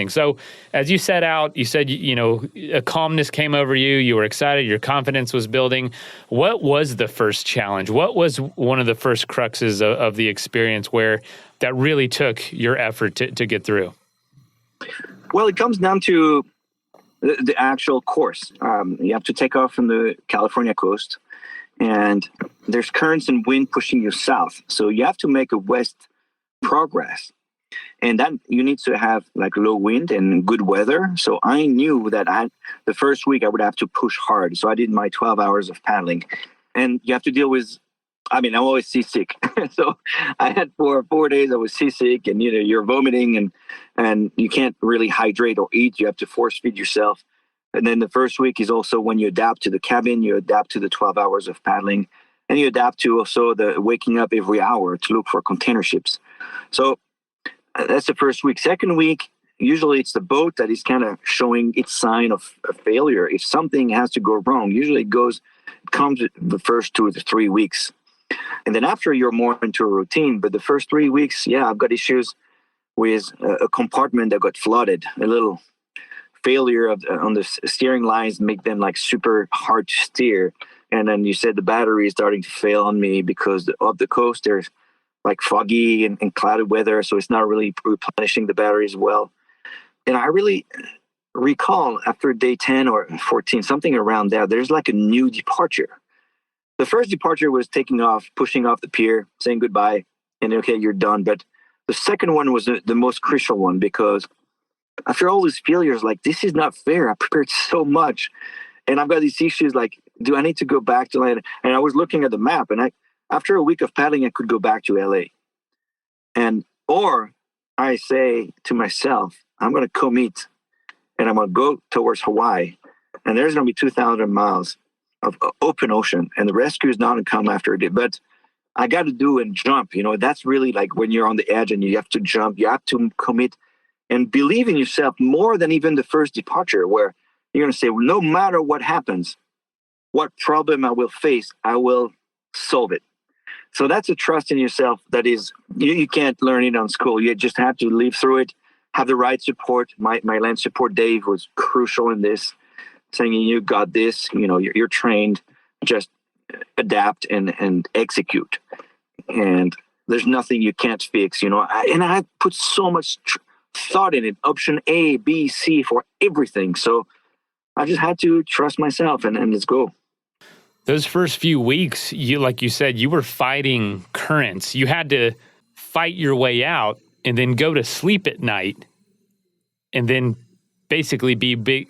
So as you set out, you said, a calmness came over you. You were excited. Your confidence was building. What was the first challenge? What was one of the first cruxes of the experience where that really took your effort to get through? Well, it comes down to the actual course. You have to take off from the California coast, and there's currents and wind pushing you south. So you have to make a west progress. And that you need to have like low wind and good weather. So I knew that the first week I would have to push hard. So I did my 12 hours of paddling. And you have to deal with, I'm always seasick. So I had for 4 days I was seasick, and you're vomiting and you can't really hydrate or eat. You have to force feed yourself. And then the first week is also when you adapt to the cabin, you adapt to the 12 hours of paddling, and you adapt to also the waking up every hour to look for container ships. So that's the first week. Second week, usually it's the boat that is kind of showing its sign of a failure. If something has to go wrong, usually it comes the first 2 to 3 weeks. And then after, you're more into a routine. But the first 3 weeks, I've got issues with a compartment that got flooded. A little failure on the steering lines make them like super hard to steer. And then you said the battery is starting to fail on me because up the coast there's like foggy and cloudy weather, so it's not really replenishing the batteries well. And I really recall after day 10 or 14, something around there, there's like a new departure. The first departure was taking off, pushing off the pier, saying goodbye, and okay, you're done. But the second one was the most crucial one, because after all these failures, like, this is not fair. I prepared so much, and I've got these issues like, do I need to go back to land? And I was looking at the map, and after a week of paddling, I could go back to LA. Or I say to myself, I'm going to commit and I'm going to go towards Hawaii. And there's going to be 2,000 miles of open ocean, and the rescue is not going to come after it. But I got to do and jump. That's really like when you're on the edge and you have to jump, you have to commit and believe in yourself more than even the first departure, where you're going to say, well, no matter what happens, what problem I will face, I will solve it. So that's a trust in yourself that is, you can't learn it on school. You just have to live through it, have the right support. My land support, Dave, was crucial in this, saying, you got this, you're trained, just adapt and execute. And there's nothing you can't fix, and I put so much thought in it, option A, B, C for everything. So I just had to trust myself and let's go. Those first few weeks, like you said, you were fighting currents. You had to fight your way out and then go to sleep at night and then basically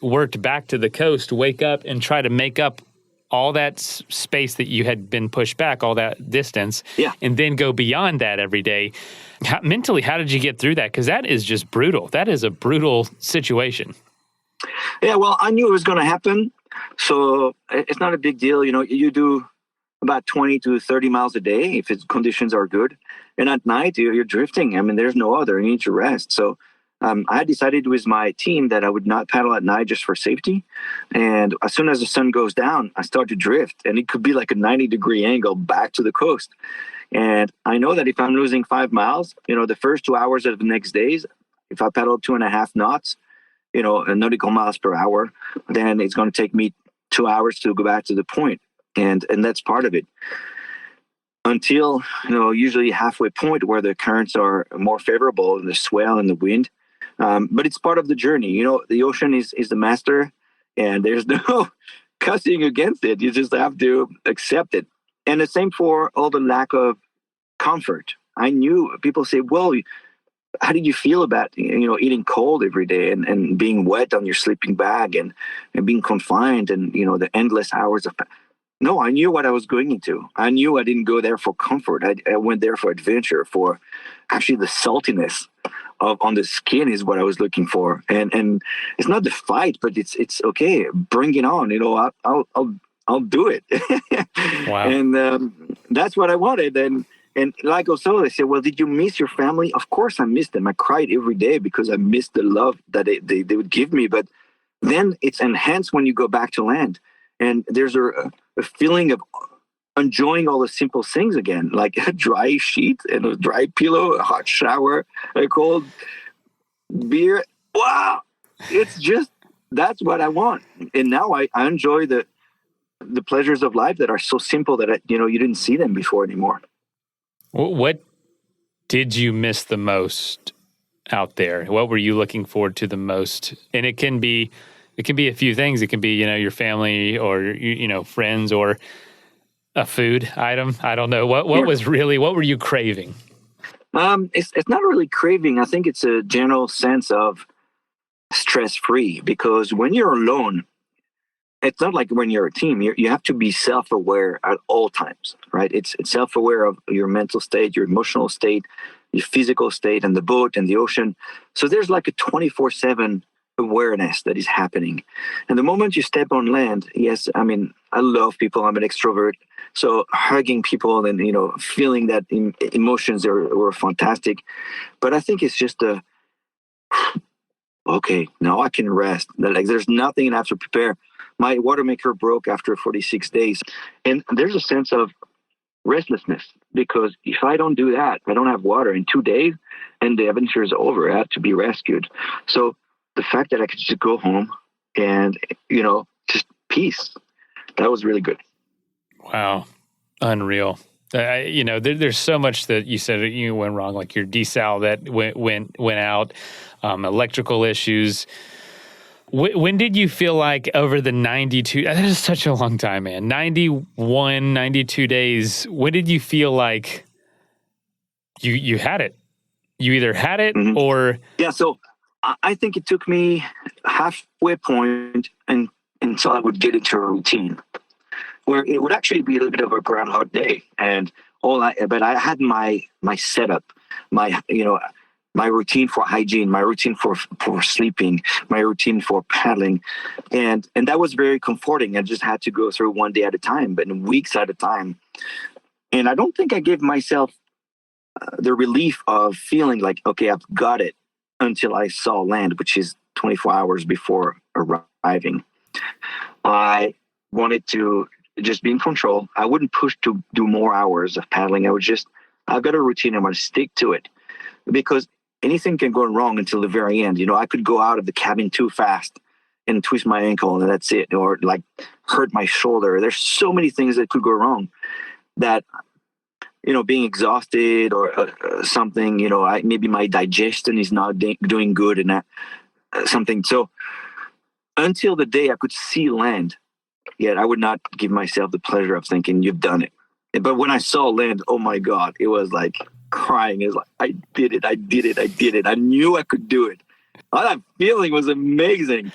worked back to the coast, wake up and try to make up all that space that you had been pushed back, all that distance, and then go beyond that every day. Mentally, how did you get through that? Because that is just brutal. That is a brutal situation. Yeah, well, I knew it was going to happen. So it's not a big deal. You do about 20 to 30 miles a day if its conditions are good. And at night, you're drifting. I mean, there's no other. You need to rest. So I decided with my team that I would not paddle at night just for safety. And as soon as the sun goes down, I start to drift. And it could be like a 90-degree angle back to the coast. And I know that if I'm losing 5 miles, the first 2 hours of the next days, if I paddle 2.5 knots, nautical miles per hour, then it's going to take me 2 hours to go back to the point. And that's part of it. Until, usually halfway point where the currents are more favorable and the swell and the wind. But it's part of the journey. The ocean is the master and there's no cussing against it. You just have to accept it. And the same for all the lack of comfort. I knew people say, well, how did you feel about, eating cold every day and being wet on your sleeping bag and being confined and, the endless hours of... No, I knew what I was going into. I knew I didn't go there for comfort. I went there for adventure, for actually the saltiness on the skin is what I was looking for. And it's not the fight, but it's okay. Bring it on. I'll do it. Wow. And that's what I wanted. And like also, they said, well, did you miss your family? Of course I missed them. I cried every day because I missed the love that they would give me. But then it's enhanced when you go back to land. And there's a feeling of enjoying all the simple things again, like a dry sheet and a dry pillow, a hot shower, a cold beer. Wow! It's just, that's what I want. And now I enjoy the pleasures of life that are so simple that, you didn't see them before anymore. What did you miss the most out there? What were you looking forward to the most? And it can be a few things. It can be, your family or, friends or a food item. I don't know. What were you craving? It's not really craving. I think it's a general sense of stress-free, because when you're alone, it's not like when you're a team. You have to be self-aware at all times, right? It's self-aware of your mental state, your emotional state, your physical state, and the boat and the ocean. So there's like a 24/7 awareness that is happening. And the moment you step on land, yes, I mean, I love people. I'm an extrovert. So hugging people and, feeling that emotions were fantastic. But I think it's just okay, now I can rest. Like there's nothing I have to prepare. My water maker broke after 46 days. And there's a sense of restlessness, because if I don't do that, I don't have water in 2 days and the adventure is over. I have to be rescued. So the fact that I could just go home and, just peace, that was really good. Wow. Unreal. There's so much that you said you went wrong, like your desal that went out, electrical issues. When did you feel like over the 92, that is such a long time, man, 91, 92 days, when did you feel like you had it? You either had it or... Yeah, so I think it took me halfway point until I would get into a routine where it would actually be a little bit of a Groundhog Day. But I had my setup, my routine for hygiene, my routine for sleeping, my routine for paddling. And that was very comforting. I just had to go through one day at a time, but in weeks at a time. And I don't think I gave myself the relief of feeling like, okay, I've got it, until I saw land, which is 24 hours before arriving. I wanted to just be in control. I wouldn't push to do more hours of paddling. I've got a routine. I'm going to stick to it, because anything can go wrong until the very end. I could go out of the cabin too fast and twist my ankle, and that's it, or like hurt my shoulder. There's so many things that could go wrong that, being exhausted or something, maybe my digestion is not doing good and that something. So until the day I could see land, yet I would not give myself the pleasure of thinking you've done it. But when I saw land, oh my God, it was like crying. It was like, I did it. I knew I could do it. That feeling was amazing.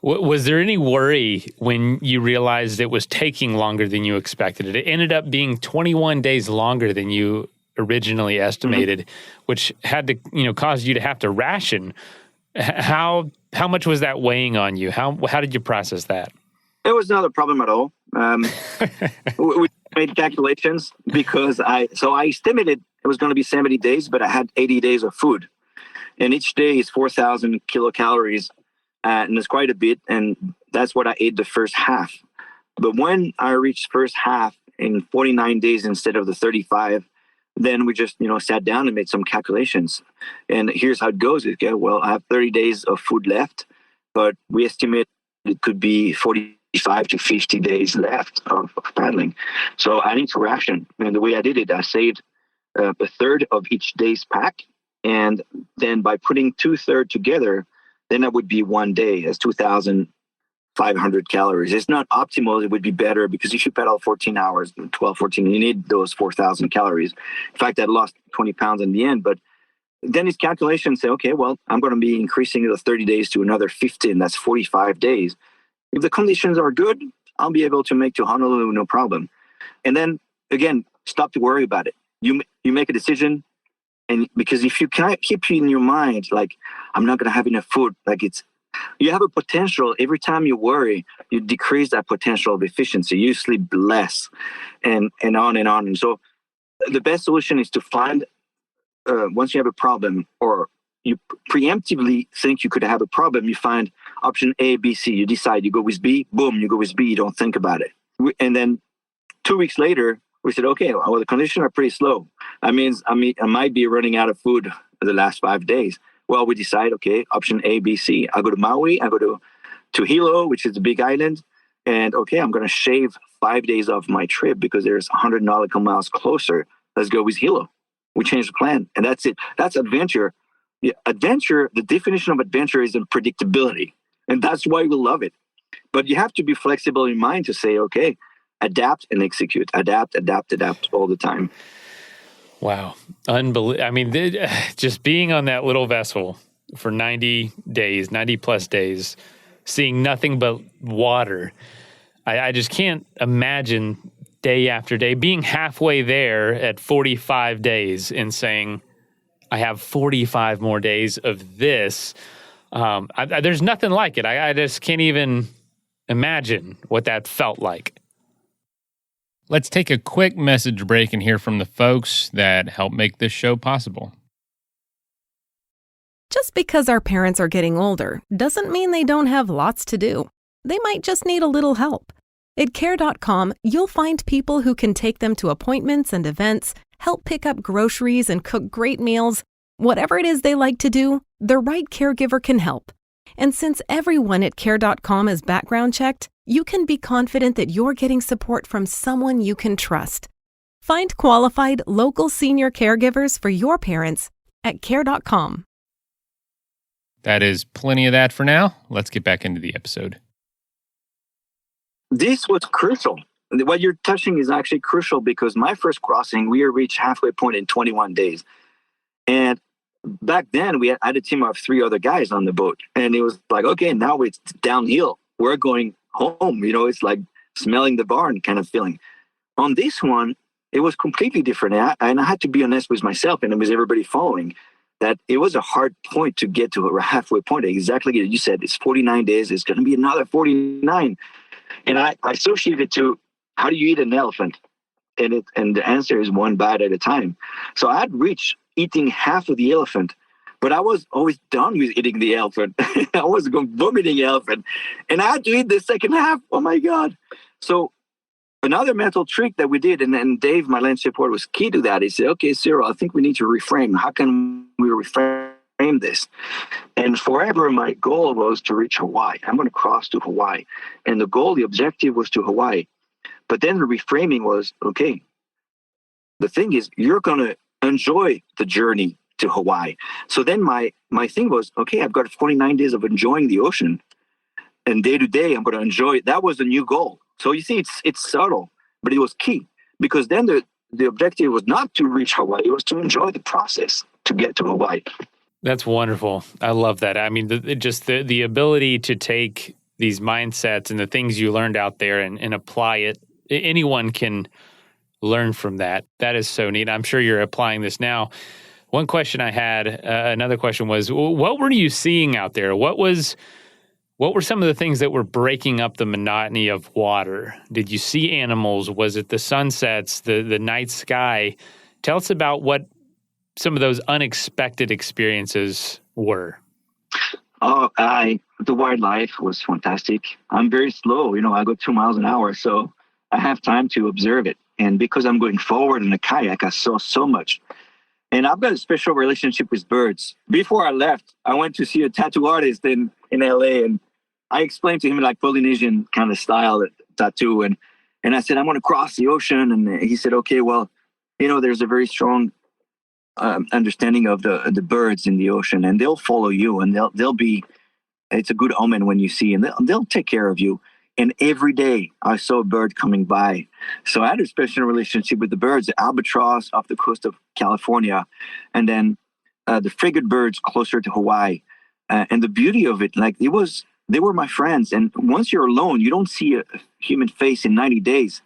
Was there any worry when you realized it was taking longer than you expected? It ended up being 21 days longer than you originally estimated, which had to, cause you to have to ration. How much was that weighing on you? How did you process that? It was not a problem at all. We made calculations because I estimated it was going to be 70 days, but I had 80 days of food. And each day is 4,000 kilocalories. And it's quite a bit. And that's what I ate the first half. But when I reached first half in 49 days instead of the 35, then we just, sat down and made some calculations. And here's how it goes. Okay, well, I have 30 days of food left, but we estimate it could be 45 to 50 days left of paddling. So I need to ration. And the way I did it, I saved a third of each day's pack. And then by putting 2/3 together, then that would be one day as 2,500 calories. It's not optimal. It would be better because if you paddle 14 hours, 12, 14, you need those 4,000 calories. In fact, I lost 20 pounds in the end. But then his calculations say, okay, well, I'm going to be increasing the 30 days to another 15. That's 45 days. If the conditions are good, I'll be able to make to Honolulu, no problem. And then, again, stop to worry about it. You make a decision. And because if you can't keep in your mind, like, I'm not going to have enough food, like you have a potential. Every time you worry, you decrease that potential of efficiency. You sleep less and on and on. And so the best solution is to find, once you have a problem or you preemptively think you could have a problem, you find option A, B, C. You decide you go with B, boom, you go with B. You don't think about it. And then 2 weeks later, we said, okay, well, the conditions are pretty slow. That means I might be running out of food for the last 5 days. Well, we decide, okay, option A, B, C. I go to Maui, I go to Hilo, which is the big island. And okay, I'm going to shave 5 days off my trip because there's 100 nautical miles closer. Let's go with Hilo. We change the plan. And that's it. That's adventure. Yeah, adventure, the definition of adventure is unpredictability. And that's why we love it. But you have to be flexible in mind to say, okay, adapt and execute. Adapt all the time. Wow. Unbelievable. I mean, just being on that little vessel for 90 plus days, seeing nothing but water. I just can't imagine day after day being halfway there at 45 days and saying, I have 45 more days of this. There's nothing like it. I just can't even imagine what that felt like. Let's take a quick message break and hear from the folks that help make this show possible. Just because our parents are getting older doesn't mean they don't have lots to do. They might just need a little help. At Care.com, you'll find people who can take them to appointments and events, help pick up groceries and cook great meals. Whatever it is they like to do, the right caregiver can help. And since everyone at Care.com is background checked, you can be confident that you're getting support from someone you can trust. Find qualified local senior caregivers for your parents at Care.com. That is plenty of that for now. Let's get back into the episode. This was crucial. What you're touching is actually crucial because my first crossing, we reached halfway point in 21 days. And back then, we had a team of 3 other guys on the boat. And it was like, okay, now it's downhill. We're going home. It's like smelling the barn kind of feeling. On this one, it was completely different. And I had to be honest with myself and with everybody following that it was a hard point to get to a halfway point. Exactly as you said, it's 49 days. It's going to be another 49. And I associated it to how do you eat an elephant? And the answer is one bite at a time. So I had reached eating half of the elephant, but I was always done with eating the elephant. I was vomiting elephant. And I had to eat the second half. Oh my God. So another mental trick that we did, and Dave, my land support, was key to that. He said, okay, Cyril, I think we need to reframe. How can we reframe this? And forever, my goal was to reach Hawaii. I'm going to cross to Hawaii. And the objective was to Hawaii. But then the reframing was, okay, the thing is, you're going to enjoy the journey to Hawaii. So then my thing was, okay, I've got 49 days of enjoying the ocean. And day to day, I'm going to enjoy it. That was the new goal. So you see, it's subtle, but it was key. Because then the objective was not to reach Hawaii. It was to enjoy the process to get to Hawaii. That's wonderful. I love that. I mean, the ability to take these mindsets and the things you learned out there and apply it. Anyone can learn from that. That is so neat. I'm sure you're applying this now. One question I had, another question was, what were you seeing out there? What were some of the things that were breaking up the monotony of water? Did you see animals? Was it the sunsets, the night sky? Tell us about what some of those unexpected experiences were. Oh, the wildlife was fantastic. I'm very slow. I go 2 miles an hour, so I have time to observe it. And because I'm going forward in a kayak, I saw so much. And I've got a special relationship with birds. Before I left, I went to see a tattoo artist in LA, and I explained to him like Polynesian kind of style tattoo. And I said, I'm going to cross the ocean. And he said, okay, well, there's a very strong understanding of the birds in the ocean, and they'll follow you, and they'll be, it's a good omen when you see, and they'll take care of you. And every day I saw a bird coming by. So I had a special relationship with the birds, the albatross off the coast of California, and then the frigate birds closer to Hawaii. And the beauty of it, they were my friends. And once you're alone, you don't see a human face in 90 days.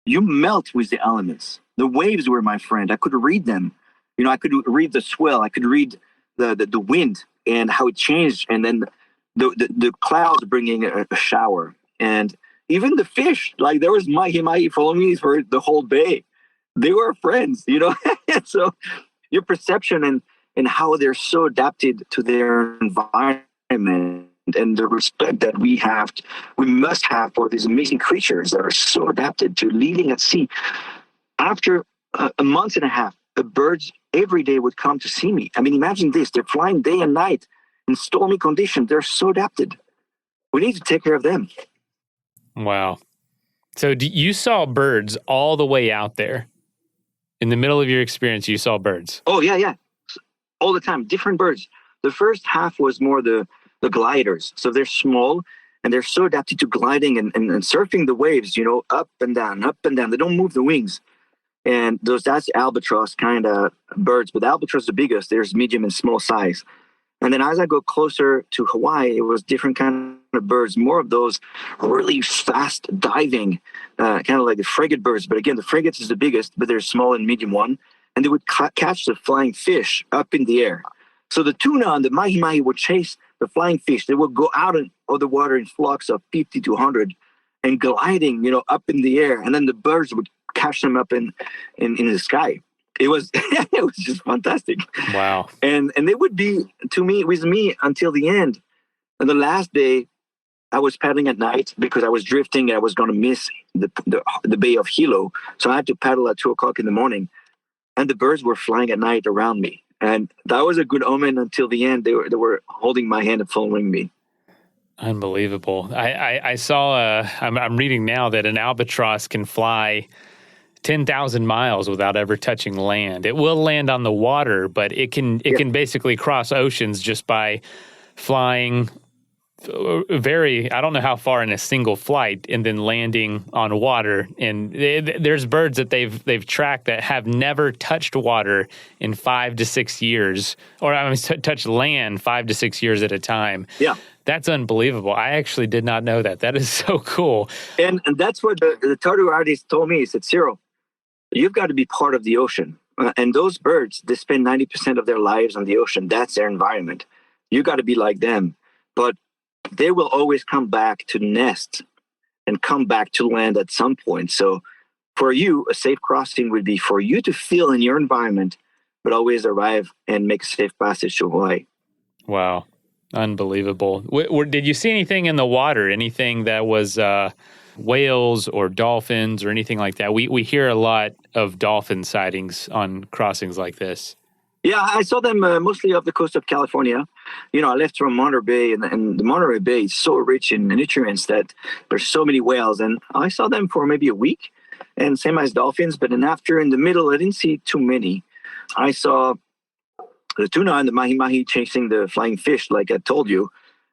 You melt with the elements. The waves were my friend. I could read them. I could read the swell. I could read the wind and how it changed. And then the clouds bringing a shower. And even the fish, there was mahi-mahi following me for the whole day. They were friends, So your perception and how they're so adapted to their environment and the respect that we must have for these amazing creatures that are so adapted to living at sea. After a month and a half, the birds every day would come to see me. I mean, imagine this. They're flying day and night in stormy conditions. They're so adapted. We need to take care of them. Wow. So you saw birds all the way out there. In the middle of your experience, you saw birds. Oh, yeah. All the time. Different birds. The first half was more the gliders. So they're small, and they're so adapted to gliding and surfing the waves, up and down, up and down. They don't move the wings. And that's albatross kind of birds, but the albatross is the biggest. There's medium and small size. And then as I go closer to Hawaii, it was different kind of birds, more of those really fast diving, kind of like the frigate birds. But again, the frigates is the biggest, but they're small and medium one. And they would catch the flying fish up in the air. So the tuna and the mahi-mahi would chase the flying fish. They would go out of the water in flocks of 50 to 100 and gliding, up in the air. And then the birds would catch them up in the sky. It was it was just fantastic. Wow. And they would be with me until the end. And the last day I was paddling at night because I was drifting and I was going to miss the Bay of Hilo. So I had to paddle at 2:00 in the morning, and the birds were flying at night around me. And that was a good omen until the end. They were holding my hand and following me. Unbelievable. I saw, I'm reading now that an albatross can fly 10,000 miles without ever touching land. It will land on the water, but it can basically cross oceans just by flying I don't know how far in a single flight and then landing on water. And there's birds that they've tracked that have never touched water in 5 to 6 years, or touched land 5 to 6 years at a time. Yeah. That's unbelievable. I actually did not know that. That is so cool. And that's what the tattoo artist told me. He said, Cyril, you've got to be part of the ocean. And those birds, they spend 90% of their lives on the ocean. That's their environment. You got to be like them. But they will always come back to nest and come back to land at some point. So for you, a safe crossing would be for you to feel in your environment, but always arrive and make a safe passage to Hawaii. Wow. Unbelievable. Did you see anything in the water? Anything that was whales or dolphins or anything like that? We hear a lot of dolphin sightings on crossings like this. Yeah, I saw them mostly off the coast of California. I left from Monterey, and the Monterey Bay is so rich in nutrients that there's so many whales. And I saw them for maybe a week, and same as dolphins. But then after, in the middle, I didn't see too many. I saw the tuna and the mahi-mahi chasing the flying fish, like I told you.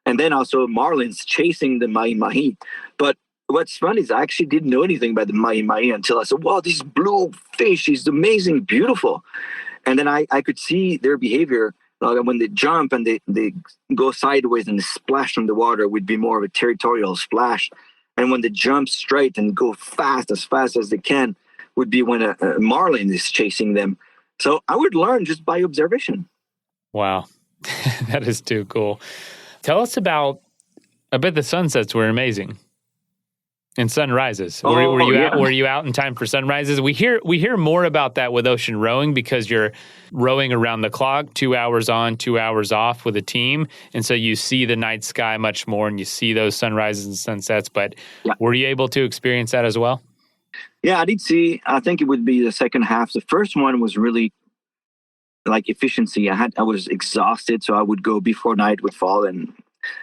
And then also marlins chasing the mahi-mahi. But what's funny is I actually didn't know anything about the mahi-mahi until I said, wow, this blue fish is amazing, beautiful. And then I could see their behavior. When they jump and they go sideways and they splash from the water would be more of a territorial splash. And when they jump straight and go fast as they can would be when a marlin is chasing them. So I would learn just by observation. Wow. That is too cool. Tell us about, I bet the sunsets were amazing. And sunrises. Were you out in time for sunrises? We hear more about that with ocean rowing because you're rowing around the clock, 2 hours on, 2 hours off with a team. And so you see the night sky much more and you see those sunrises and sunsets. But were you able to experience that as well? Yeah, I did see. I think it would be the second half. The first one was really like efficiency. I was exhausted, so I would go before night would fall, and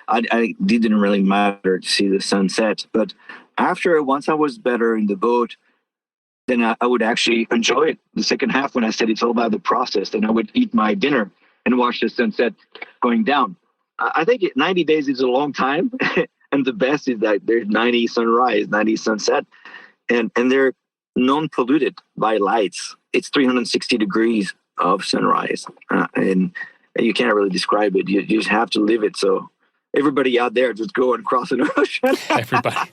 I didn't really matter to see the sunset. But once I was better in the boat, then I would actually enjoy it. The second half, when I said it's all about the process, then I would eat my dinner and watch the sunset going down. I think 90 days is a long time. And the best is that there's 90 sunrise, 90 sunset, and they're non-polluted by lights. It's 360 degrees of sunrise. And you can't really describe it. You just have to live it. So everybody out there, just go and cross an ocean. Everybody.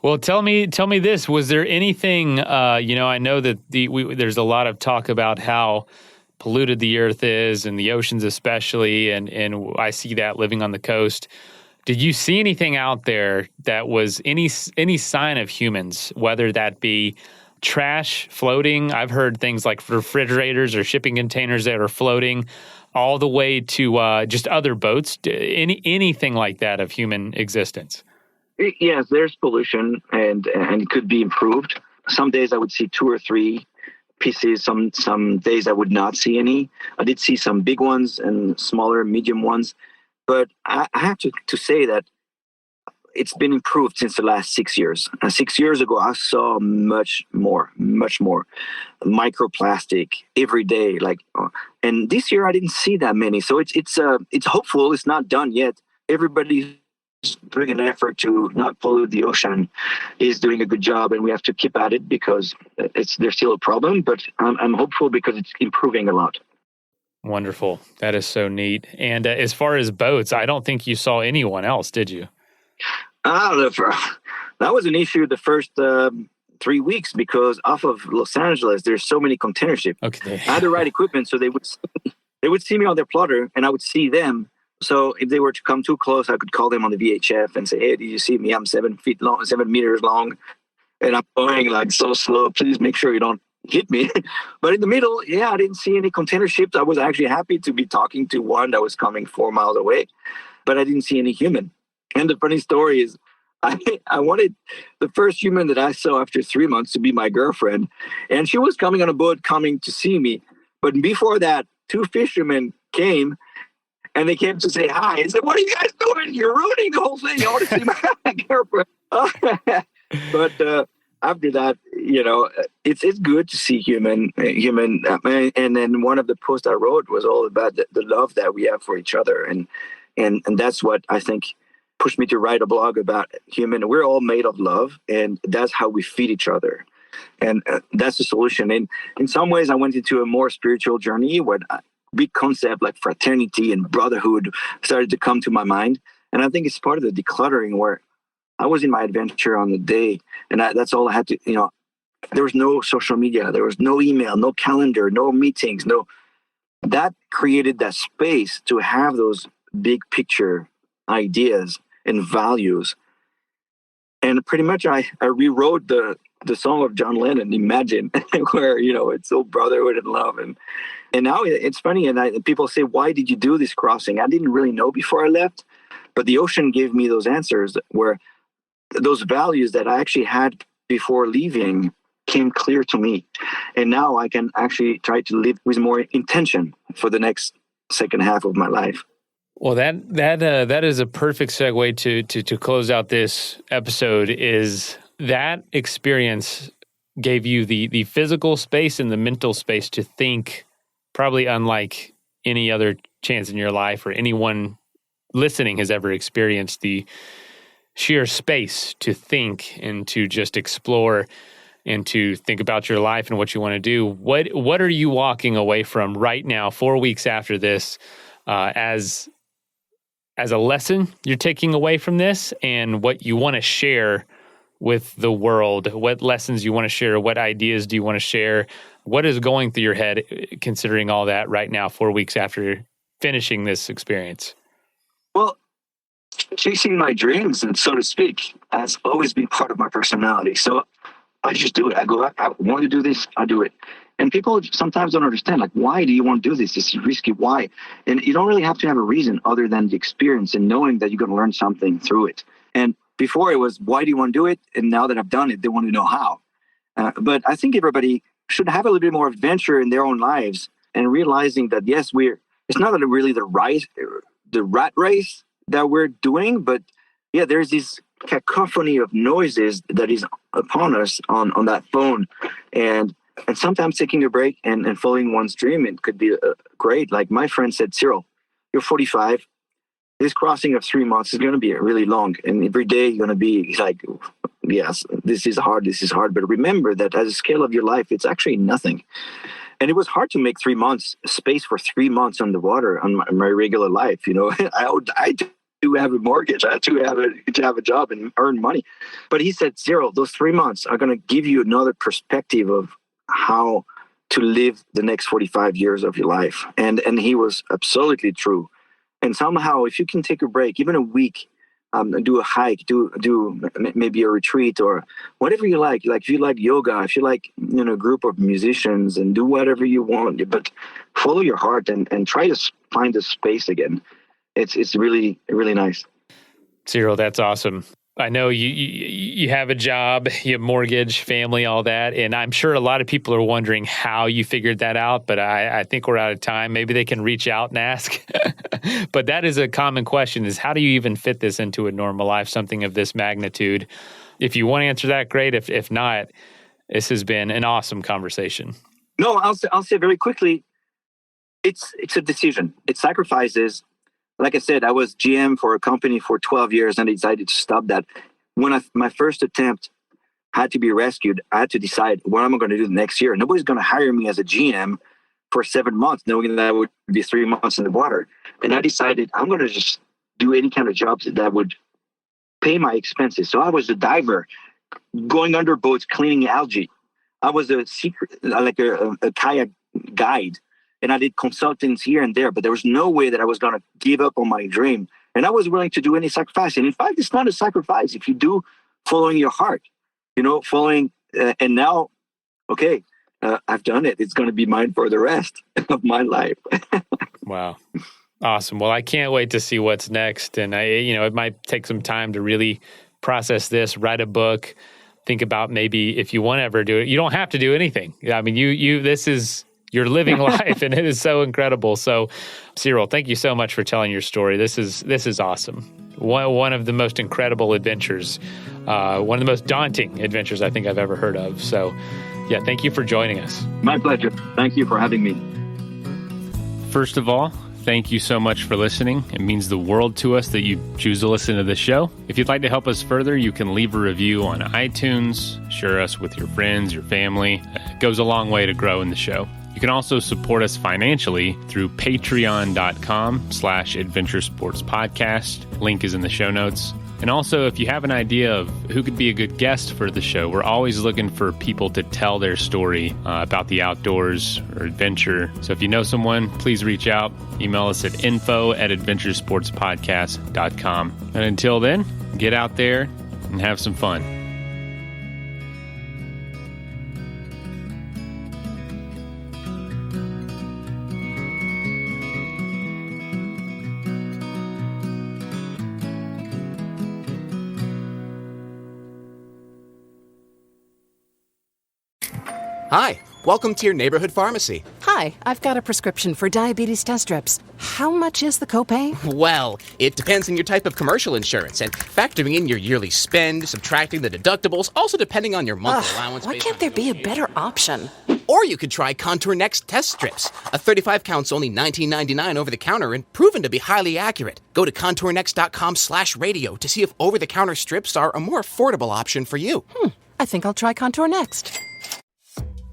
Well, tell me this. Was there anything, I know that there's a lot of talk about how polluted the earth is and the oceans especially, and I see that living on the coast. Did you see anything out there that was any sign of humans, whether that be trash floating? I've heard things like refrigerators or shipping containers that are floating, all the way to just other boats, anything like that of human existence. Yes, there's pollution, and it could be improved. Some days I would see 2 or 3 pieces. Some days I would not see any. I did see some big ones and smaller, medium ones. But I have to say that it's been improved since the last 6 years. 6 years ago, I saw much more microplastic every day. And this year I didn't see that many. So it's hopeful. It's not done yet. Everybody's doing an effort to not pollute the ocean, is doing a good job, and we have to keep at it because there's still a problem. But I'm hopeful because it's improving a lot. Wonderful. That is so neat. And as far as boats, I don't think you saw anyone else, did you? That was an issue the first 3 weeks because off of Los Angeles, there's so many container ships. Okay. I had the right equipment, so they would see me on their plotter, and I would see them. So if they were to come too close, I could call them on the VHF and say, "Hey, did you see me? I'm 7 meters long, and I'm going like so slow. Please make sure you don't hit me." But in the middle, I didn't see any container ships. I was actually happy to be talking to one that was coming 4 miles away, but I didn't see any human. And the funny story is, I wanted the first human that I saw after 3 months to be my girlfriend, and she was coming on a boat coming to see me. But before that, 2 fishermen came. And they came to say hi. And said, "What are you guys doing? You're ruining the whole thing. I want to see my girlfriend." But after that, it's good to see human. And then one of the posts I wrote was all about the love that we have for each other. And that's what I think pushed me to write a blog about human. We're all made of love, and that's how we feed each other. And that's the solution. And in some ways, I went into a more spiritual journey where big concept like fraternity and brotherhood started to come to my mind. And I think it's part of the decluttering where I was in my adventure on the day, and that's all I had to, there was no social media, there was no email, no calendar, no meetings, that created that space to have those big picture ideas and values. And pretty much I rewrote the song of John Lennon, Imagine, where, it's all brotherhood and love. And now it's funny, and people say, "Why did you do this crossing?" I didn't really know before I left, but the ocean gave me those answers where those values that I actually had before leaving came clear to me. And now I can actually try to live with more intention for the next second half of my life. Well, that is a perfect segue to close out this episode. Is that experience gave you the physical space and the mental space to think, probably unlike any other chance in your life or anyone listening has ever experienced, the sheer space to think and to just explore and to think about your life and what you want to do. What are you walking away from right now, 4 weeks after this, as a lesson you're taking away from this, and what you want to share with the world? What lessons you want to share? What ideas do you want to share? What is going through your head considering all that right now, 4 weeks after finishing this experience? Well, chasing my dreams, and so to speak, has always been part of my personality. So I just do it. I want to do this, I do it. And people sometimes don't understand, like, why do you want to do this? This is risky. Why? And you don't really have to have a reason other than the experience and knowing that you're going to learn something through it. And before it was, why do you want to do it? And now that I've done it, they want to know how. But I think everybody should have a little bit more adventure in their own lives and realizing that, yes, it's not really the rat race that we're doing, but yeah, there's this cacophony of noises that is upon us on that phone. And sometimes taking a break and following one's dream, it could be great. Like my friend said, Cyril, you're 45. This crossing of 3 months is going to be really long. And every day you're going to be like, yes, this is hard. But remember that as a scale of your life, it's actually nothing. And it was hard to make 3 months space for 3 months on the water on my regular life. You know, I do have a mortgage. I do have a job and earn money. But he said, Cyril, those 3 months are going to give you another perspective of how to live the next 45 years of your life. And he was absolutely true. And somehow, if you can take a break, even a week, do a hike, do maybe a retreat or whatever you like. Like if you like yoga, if you like, a group of musicians, and do whatever you want, but follow your heart and try to find a space again. It's really, really nice. Cyril, that's awesome. I know you have a job, you have mortgage, family, all that, and I'm sure a lot of people are wondering how you figured that out, but I think we're out of time. Maybe they can reach out and ask. But that is a common question, is how do you even fit this into a normal life, something of this magnitude? If you want to answer that, great. If not, this has been an awesome conversation. No, I'll say very quickly, it's a decision. It's sacrifices. Like I said, I was GM for a company for 12 years and I decided to stop that. When my first attempt had to be rescued, I had to decide what am I going to do the next year. Nobody's going to hire me as a GM for 7 months, knowing that I would be 3 months in the water. And I decided I'm going to just do any kind of jobs that would pay my expenses. So I was a diver, going under boats, cleaning algae. I was a kayak guide. And I did consultants here and there, but there was no way that I was going to give up on my dream. And I was willing to do any sacrifice. And in fact, it's not a sacrifice if you do following your heart, and now, okay, I've done it. It's going to be mine for the rest of my life. Wow. Awesome. Well, I can't wait to see what's next. And it might take some time to really process this, write a book, think about maybe if you want to ever do it. You don't have to do anything. I mean, you're living life, and it is so incredible. So, Cyril, thank you so much for telling your story. This is awesome. One of the most incredible adventures, one of the most daunting adventures I think I've ever heard of. So, yeah, thank you for joining us. My pleasure. Thank you for having me. First of all, thank you so much for listening. It means the world to us that you choose to listen to this show. If you'd like to help us further, you can leave a review on iTunes, share us with your friends, your family. It goes a long way to grow in the show. You can also support us financially through patreon.com/adventuresportspodcast. Link is in the show notes. And also, if you have an idea of who could be a good guest for the show, we're always looking for people to tell their story about the outdoors or adventure. So if you know someone, please reach out. Email us at info@adventuresportspodcast.com. And until then, get out there and have some fun. Hi, welcome to your neighborhood pharmacy. Hi, I've got a prescription for diabetes test strips. How much is the copay? Well, it depends on your type of commercial insurance and factoring in your yearly spend, subtracting the deductibles, also depending on your monthly allowance. Why can't there be a better option? Or you could try Contour Next test strips. A 35 count's only $19.99 over the counter and proven to be highly accurate. Go to contournext.com/radio to see if over-the-counter strips are a more affordable option for you. I think I'll try Contour Next.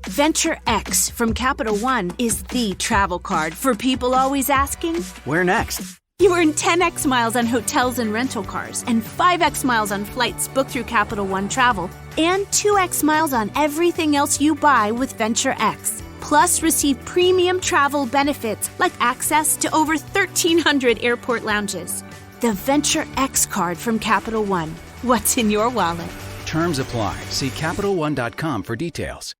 Venture X from Capital One is the travel card for people always asking, where next? You earn 10x miles on hotels and rental cars, and 5x miles on flights booked through Capital One Travel, and 2x miles on everything else you buy with Venture X. Plus, receive premium travel benefits like access to over 1,300 airport lounges. The Venture X card from Capital One. What's in your wallet? Terms apply. See CapitalOne.com for details.